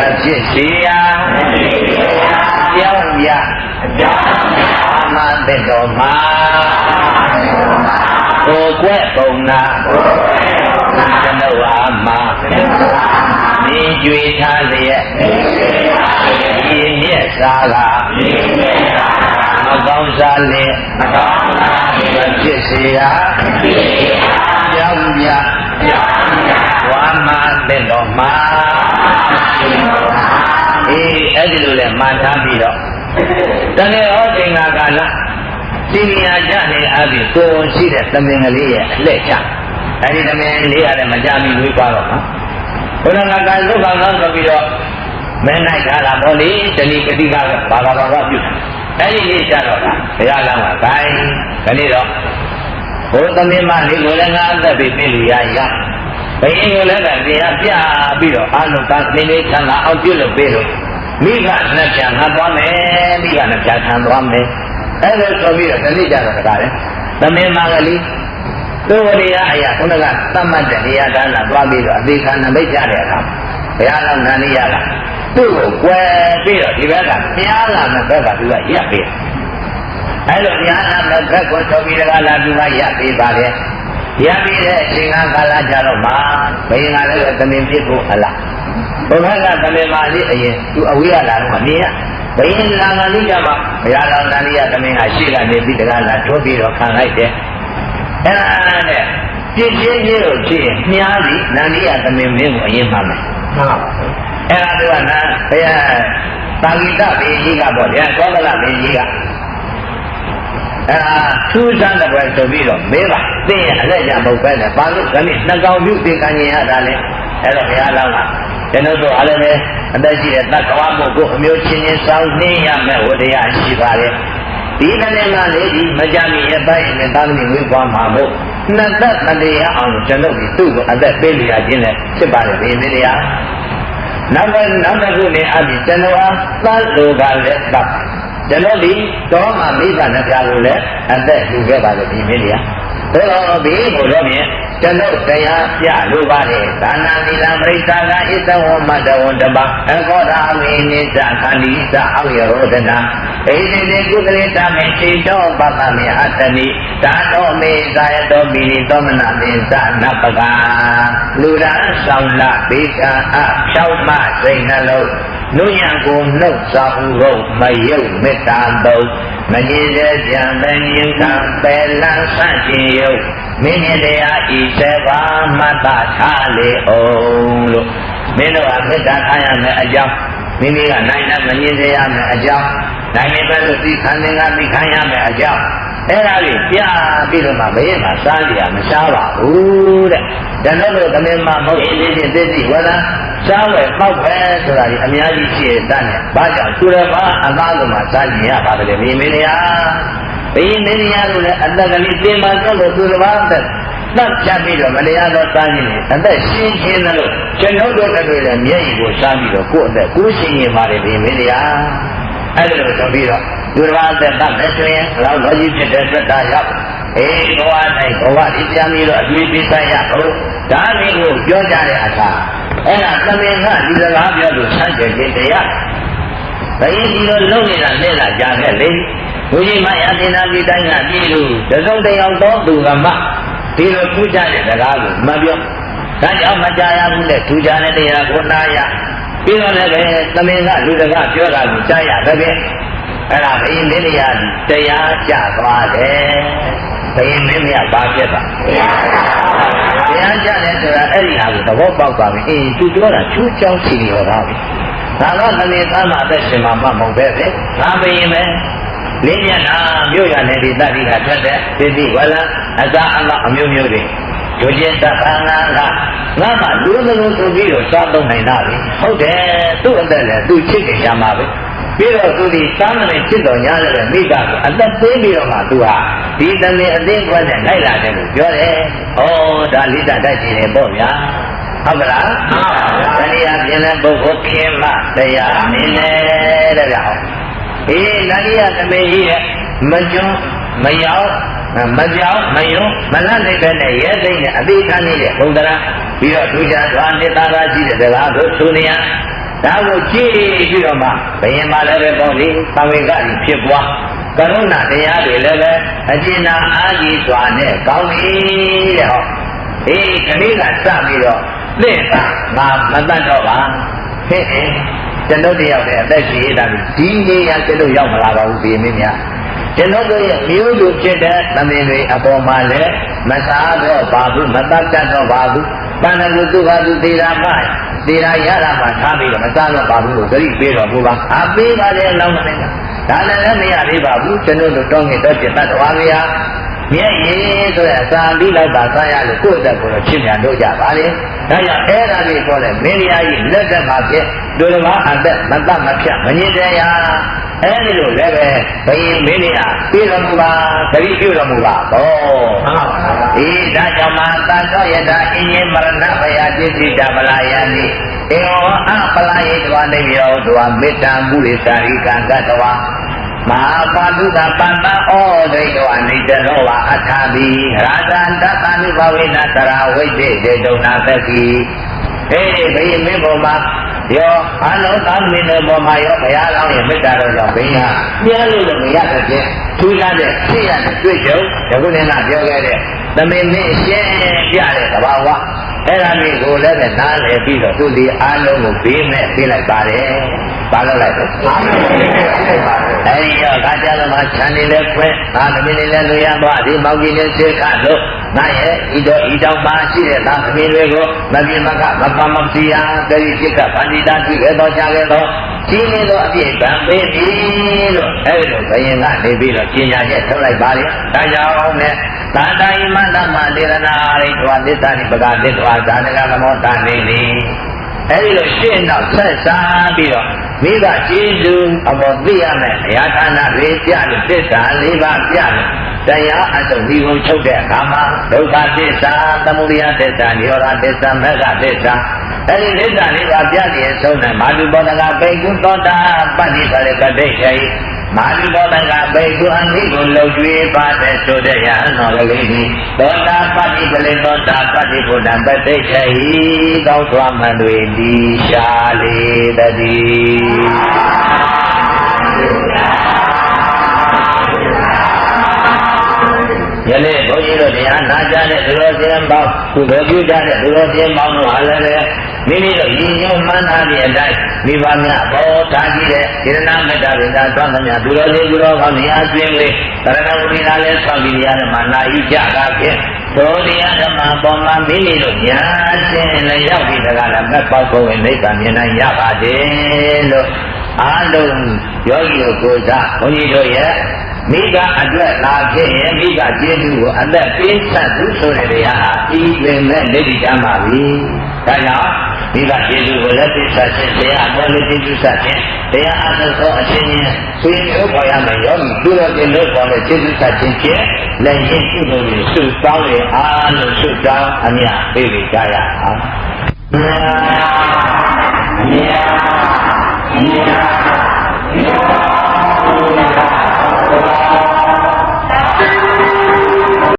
အဖြစ်စီရာပြောင်းရအာမတဲ့တော်မှာကိုယ်ကွက်ပုံနာကျွန်ုပ်အာမနေကြွေထားလျက်မြင်ရက်စားကအကောင်းစားလျက်အဖြစ်စီရာပြောင်းရဝါမတဲ့တော်မှာအဲ့ဒီလိုလဲမှန်ထားပြီးတော့တကယ်ဟောချိန်ကာလသိဉာဏ်ကြနေအပြီးကိုယ်ရှိတဲ့သမင်ကလေးရဲ့အလက်ချအဲ့ဒီသမင်လေးရတယ်မကြမီဝေးသွားတော့နော်ဘုရားကသုခကောင်းဆိုပြီးတော့မင်းနိုင်ထားတာပေါ့လေတဏိကတိကဘာပြုအဲ့ဒီလေးကြတော့ကဘုရားလမ်းမှာဂိုင်းခဏတော့ဘုသမင်မလေးကိုလည်းငါအသက်ပြီးပြင်လို့ရဘယ်ရင်ကိုလည်းတရားပြပြီးတော့အာနုကသင်္နေချမ်းသာအောင်ပြုလုပ်ပေးလို့မိကနှစ်ပြန်ငါသွားမယ်မိကနှစ်ပြန်ခံသွားမယ်အဲ့ဒါဆိုပြီးတော့ဒီနေ့ကြတော့တကားလေသမင်မကလေးသူ့ဝရိယအရာခုနကသတ်မှတ်တဲ့တရားဒါနသွားပြီးတော့အသေးခံနမိတ်ကြတဲ့အခါဘုရားကနန္ဒီရကသူ့ကိုကွယ်ပြီးတော့ဒီဘက်ကပြန်လာတဲ့ဘက်ကသူကရပ်ပြီးအဲ့လိုပြန်လာတဲ့ဘက်ကိုဆိုပြီးတော့လာသူကရပ်ပြီးပါလေရပ်ပြီးတဲ့အချိန်ကာလကြတော့မှဘယ်ငါလည်းသမင်ဖြစ်ဖို့အလားဘုရားကသမင်မာလေးအရင်သူအဝိရလာတော့မြင်ရ ဘယင်လာငါလိကြမှာဘုရားတော်နန္ဒီယသမင်းဟာရှိကနေပြီးတကားလာထိုးပြီးတော့ခံလိုက်တယ်အဲ့ဒါနဲ့ပြည့်ချင်းကြီးတို့ဖြစ်ရင်မြားပြီးနန္ဒီယသမင်းမင်းကိုအရင်မှမယ်ဟုတ်အဲ့ဒါကနာဘုရားသာဂိတဘေကြီးကပေါ့ဗျာသောကလဘေကြီးကအဲ့ဒါထူးဆန်းတဲ့ဘယ်ဆိုပြီးတော့မေးပါသိရင်အလက်ရမဟုတ်ပဲနဲ့ဘာလို့ခဏနှစ်ကောင်ပြုပြင်ခံရင်ရတာလဲအဲ့တော့ဘုရားလောင်းကကျွန်တော်တို့အားလည်းပဲအသက်ရှိတဲ့တက္ကဝမို့ကိုအမျိုးချင်းချင်းစောင့်နှင်းရမယ်ဝတရားရှိပါလေဒီတနေ့မှလေဒီမကြမီအပိုင်းနဲ့သာသမီဝိပွားမှာမို့နှစ်သက်တတရားအောင်ကျွန်တော်ဒီသူ့ကိုအသက်ပေးလျာခြင်းနဲ့ဖြစ်ပါလေဒီမင်းတရားနောက်တစ်ခုနဲ့အပြင်ကျွန်တော်အားသတ်လိုပါလေတော့ကျွန်တော်ဒီတော့မှမိဘနဲ့ပြလို့လည်းအသက်ယူခဲ့ပါလေဒီမင်းတရားဘယ်တော့ဒီကိုတော့မြင်ကျွန်တော်တရားပြလို့ပါလေဒါနသီလပရိစ္ဆာကဣသဝမတဝန္တပအခောဓာမိနိစ္စခန္ဒီသအောက်ရောဒနာဣတိတိကုသလေတမေသိတောပပမေအတ္တနိသာတောမေသာယတောပိနိသောမနာမေသနပကလူရန်ဆောင်လဘေကအဖြောက်မစိတ်နှလုံးနုညံကိုနှုတ်ဆောင်ဖို့မယုတ်မေတ္တာသုံးမငြင်းတဲ့ကြံပင်ယုံကပယ်လန်းဆန့်ခြင်းယုတ်မင်းရဲ့တရားဤစေပါမတ္တထားလေအောင်လို့မင်းတို့ကမေတ္တာထားရမယ်အကြောင်းမိမိကနိုင်တဲ့မငြင်းစေရမယ်အကြောင်းနိုင်နေပဲလို့သိခံနေကသိခံရမယ်အကြောင်းအဲ့ဒါလေးပြပြီးတော့မှဘယ်မှာစားကြရမစားပါဘူးတဲ့ကျွန်တော်တို့ကမင်းမမဟုတ်ရင်သိသိသိဝလာစားဝယ်ပောက်ပဲဆိုတာဒီအများကြီးရှိတဲ့နဲ့ဘာကြောင့်သူတော်ဘာအသားလုံးမှာစားကြရပါပဲလေမိမိနေရဘယ်မင်းရလို့လဲအတ္တကလေးတင်ပါတော့လို့သူတော်ဘာသက်တတ်ချပြီးတော့မတရားတော့စားခြင်းနဲ့အသက်ရှင်းခြင်းလို့ကျွန်တော်တို့တွေလည်းမျက်ရည်ကိုစားပြီးတော့ကိုယ့်အသက်ကိုယ်ရှင်းရင်ပါတယ်မိမိနေရအဲ့လိုဆိုပြီးတော့သူတော်ဘာသက်တတ်မယ်ဆိုရင်လောက်လောကြီးဖြစ်တဲ့အတွက်ဒါရောက်အေးဘဝ၌ဘဝဒီပြန်ပြီးတော့အတွေ့အကြုံရဖို့ဒါလေးကိုပြောကြတဲ့အခါအဲ့ဒါသမင်ကဒီစကားပြောလို့ဆန်းကျင်ခြင်းတရားဘယ်ဒီလိုလုံးနေတာလက်လာကြခဲ့လေဘုရားမယသေနာပိတိုင်းကပြည်လို့တစုံတယောက်တော့သူကမှဒီလိုထူးခြားတဲ့စကားကိုမပြောဒါကြောင့်မကြားရဘူးလေထူးခြားတဲ့တရားကိုနားရပြီးတော့လည်းပဲသမင်ကလူစကားပြောတာကိုကြားရပဲအဲ့ဒါဘယင်းမင်းတရားတရားကြသွားတယ်ဘယင်းမင်းမြတ်ဘာဖြစ်တာတရားကြတယ်ဆိုတာအဲ့ဒီဟာကိုသဘောပေါက်ပါပြီအေးသူပြောတာချူးချောင်းချီရောတာပဲဒါတော့သမင်သားမှာအသက်ရှင်မှာမဟုတ်ပဲလေငါဘယင်းပဲလင်းညနာမြို့ရနယ်ဒီတတိကထွက်တဲ့သိတိဝလအစာအမအမျိုးမျိုးတွေဒုကျင်တခါငါကငါမှလူလုံးဆိုပြီးတော့စားသုံးနိုင်တာပဲဟုတ်တယ်သူ့အသက်လည်းသူ့ချစ်ခင်ရမှာပဲပြီးတော့သူဒီစားမနေချစ်တော်ညာလည်းမိသားစုအသက်သေးပြီးတော့မှသူဟာဒီတမင်အသိခွက်နဲ့လိုက်လာတယ်လို့ပြောတယ်။ဩဒါလိတ္တတတ်ကြည့်တယ်ပေါ့ဗျာ။ဟုတ်ကလား။ဟုတ်ပါဘူး။တရားပြင်းတဲ့ပုဂ္ဂိုလ်ခင်မတရားနင်းနေတဲ့ကြောင့်အေးနရိယသမီးကြီးရဲ့မကျွန်းမရောက်မကြောက်မယုံမလတ်တဲ့နဲ့ရဲသိနဲ့အသေးခံနေတဲ့ဘုံတရားပြီးတော့ဒုချာသွားနေတာသာရှိတဲ့တရားတို့သူနေရဒါကိုကြည့်ပြီးတော့မှဘယင်ပါလည်းပဲပေါ့လေသံဝေကကြီးဖြစ်ပွားကရုဏာတရားတွေလည်းပဲအကျဉ်းနာအာကြီးစွာနဲ့ကောင်းပြီတဲ့ဟောအေးခဏလေးကစပြီးတော့သင့်တာငါမတတ်တော့ပါဟဲ့ကျွန်တော်တယောက်တည်းအသက်ရှိရတာဒီနေရာကျွန်တော်ရောက်မလာပါဘူးဒီမင်းများကျွန်တော်တို့ရဲ့မျိုးလူဖြစ်တဲ့သမင်တွေအပေါ်မှာလည်းမစားတော့ပါဘူးမတတ်တတ်တော့ပါဘူးပန္နကုသူဟာသူသေရာမသေရာရတာမှထားပြီးတော့မစားတော့ပါဘူးလို့သတိပေးတော်မူပါအပေးပါလေလောင်းမင်းကဒါလည်းမရသေးပါဘူးကျွန်တော်တို့တောင်းငင်တော့จิตတ္တဝါများမြဲရည်ဆိုတဲ့အစာပြီးလိုက်ပါစားရလို့ကိုယ့်အသက်ကိုတော့ချစ်မြတ်လို့ကြပါလေဒါကြောင့်အဲ့ဒါလေးပြောလဲမင်းရာကြီးလက်သက်မှာဖြစ်ဒုလမအသက်မတတ်မဖြတ်မငြင်းတရားအဲ့ဒီလိုလည်းပဲဘယင်မင်းရာပြီးတော်မူပါသတိပြုတော်မူပါဘောအေးဒါကြောင့်မှသာသောယတာအင်းရင်မရဏဘယပစ္စည်းတပလာယနိဧဝအပလာယေတဝနိယောတဝမေတ္တာမုရိသာရိကံကတဝမဟာပါတုကပန္တဩဒိတောအနိတလောဝအထာဘိရာဇန္တသနုဘဝေနတရာဝိတေတေတုံနာသတိအေးဘိမင်းပေါ်မှာရောအလုံးသားမင်းတို့ပေါ်မှာရောဘုရားကောင်းရဲ့မေတ္တာတော်ကြောင့်ဘိညာမြဲလို့လည်းမရတဲ့ဖြင့်ထူးခြားတဲ့ဖြစ်ရတဲ့တွေ့ကြုံဒီခုနကပြောခဲ့တဲ့သမင်မင်းရှင်းပြတဲ့သဘာဝအဲ့ဒါမျိုးကိုလည်းနားလည်ပြီးတော့သူဒီအားလုံးကိုဘေးမဲ့ပြလိုက်ပါတယ် ဘာလို့လိုက်လဲအဲဒီတော့ခါကြလို့မှခြံနေလဲခွဲငါသမီးလေးလည်းလူရသွားဒီမောင်ကြီးနဲ့စေခါလို့ငါရဲ့ဤတော့ဤတောင်ပါရှိတဲ့သားသမီးတွေကိုမပြင်းမကမပမစီယာတတိစိကဗန္ဒီတာကြည့်ခဲ့တော့ချခဲ့တော့ဒီနေ့တော့အပြည့်ဗံပေးပြီလို့အဲဒီလိုဘယင်ကနေပြီးတော့ကျင်ညာချက်ထုတ်လိုက်ပါလေဒါကြောင့်နဲ့သာတာယမတမတေရနာရိတွာသစ္စာနိပကသစ္စာဇာနကသမောတာနေလေအဲဒီလိုရှင်းတော့ဆက်စားပြီးတော့မိဘကျေးဇူးအပေါ်သိရမယ်အရာဌာနတွေပြလို့သစ္စာ၄ပါးပြလို့တရားအစုံဒီကိုချုပ်တဲ့အခါမှာဒုက္ခသစ္စာသမုဒယသစ္စာနိရောဓသစ္စာမဂ္ဂသစ္စာအဲဒီသစ္စာ၄ပါးပြတဲ့ဆုံးနဲ့မာတုဘောဓကပိကုသောတာပတ္တိခရကတိခေမာတုဘောဓကပိကုအနိကိုလုံကျွေးပါတဲ့ဆိုတဲ့ရဟန်းတော်ကလေးဒီသောတာပတ္တိကလေးသောတာပတ္တိဘုဒ္ဓပတိခေကောင်းစွာမှန်တွေဒီရှာလေတည်းယနေ့ဘုန်းကြီးတို့တရားနာကြတဲ့သူတော်စင်ပေါင်းကုသိုလ်ပြုကြတဲ့သူတော်စင်ပေါင်းတို့အားလည်းမိမိတို့ရည်ညွှန်းမှန်းထားတဲ့အတိုင်းမိဘများဘောထားကြည့်တဲ့စေတနာမေတ္တာပင်သာသွမ်းသမျှသူတော်လေးသူတော်ကောင်းနေရာကျွင်းလေးသရဏဝိလာလည်းဆောက်ကြည့်ရတဲ့မှာနာဤကြတာဖြင့်တို့တရားဓမ္မပေါ်မှာမိမိတို့ညာချင်းလည်းရောက်ပြီးတကားလည်းမက်ပေါက်ကုန်နိဗ္ဗာန်မြင်နိုင်ရပါစေလို့အားလုံးယောဂီတို့ကိုယ်စားဘုန်းကြီးတို့ရဲ့မိဘအတွက်လာခဲ့ရင်မိဘကျေးဇူးကိုအသက်ပေးဆက်သူဆိုတဲ့တရားဟာဤပင်မဲ့လက်ဒီတမ်းပါပြီ။ဒါကြောင့်မိဘကျေးဇူးကိုလက်ပေးဆက်ခြင်းတရားပေါ်လေးကျေးဇူးဆက်ခြင်းတရားအထုသောအချင်းချင်းဆွေမျိုးပေါ်ရမယ်ယောဂီသူတော်ပြင်လို့ပေါ်တဲ့ကျေးဇူးဆက်ခြင်းဖြင့်လက်ရင်းပြုလို့စုတောင်းရအားလို့စုတောင်းအမြပေးကြရအောင်။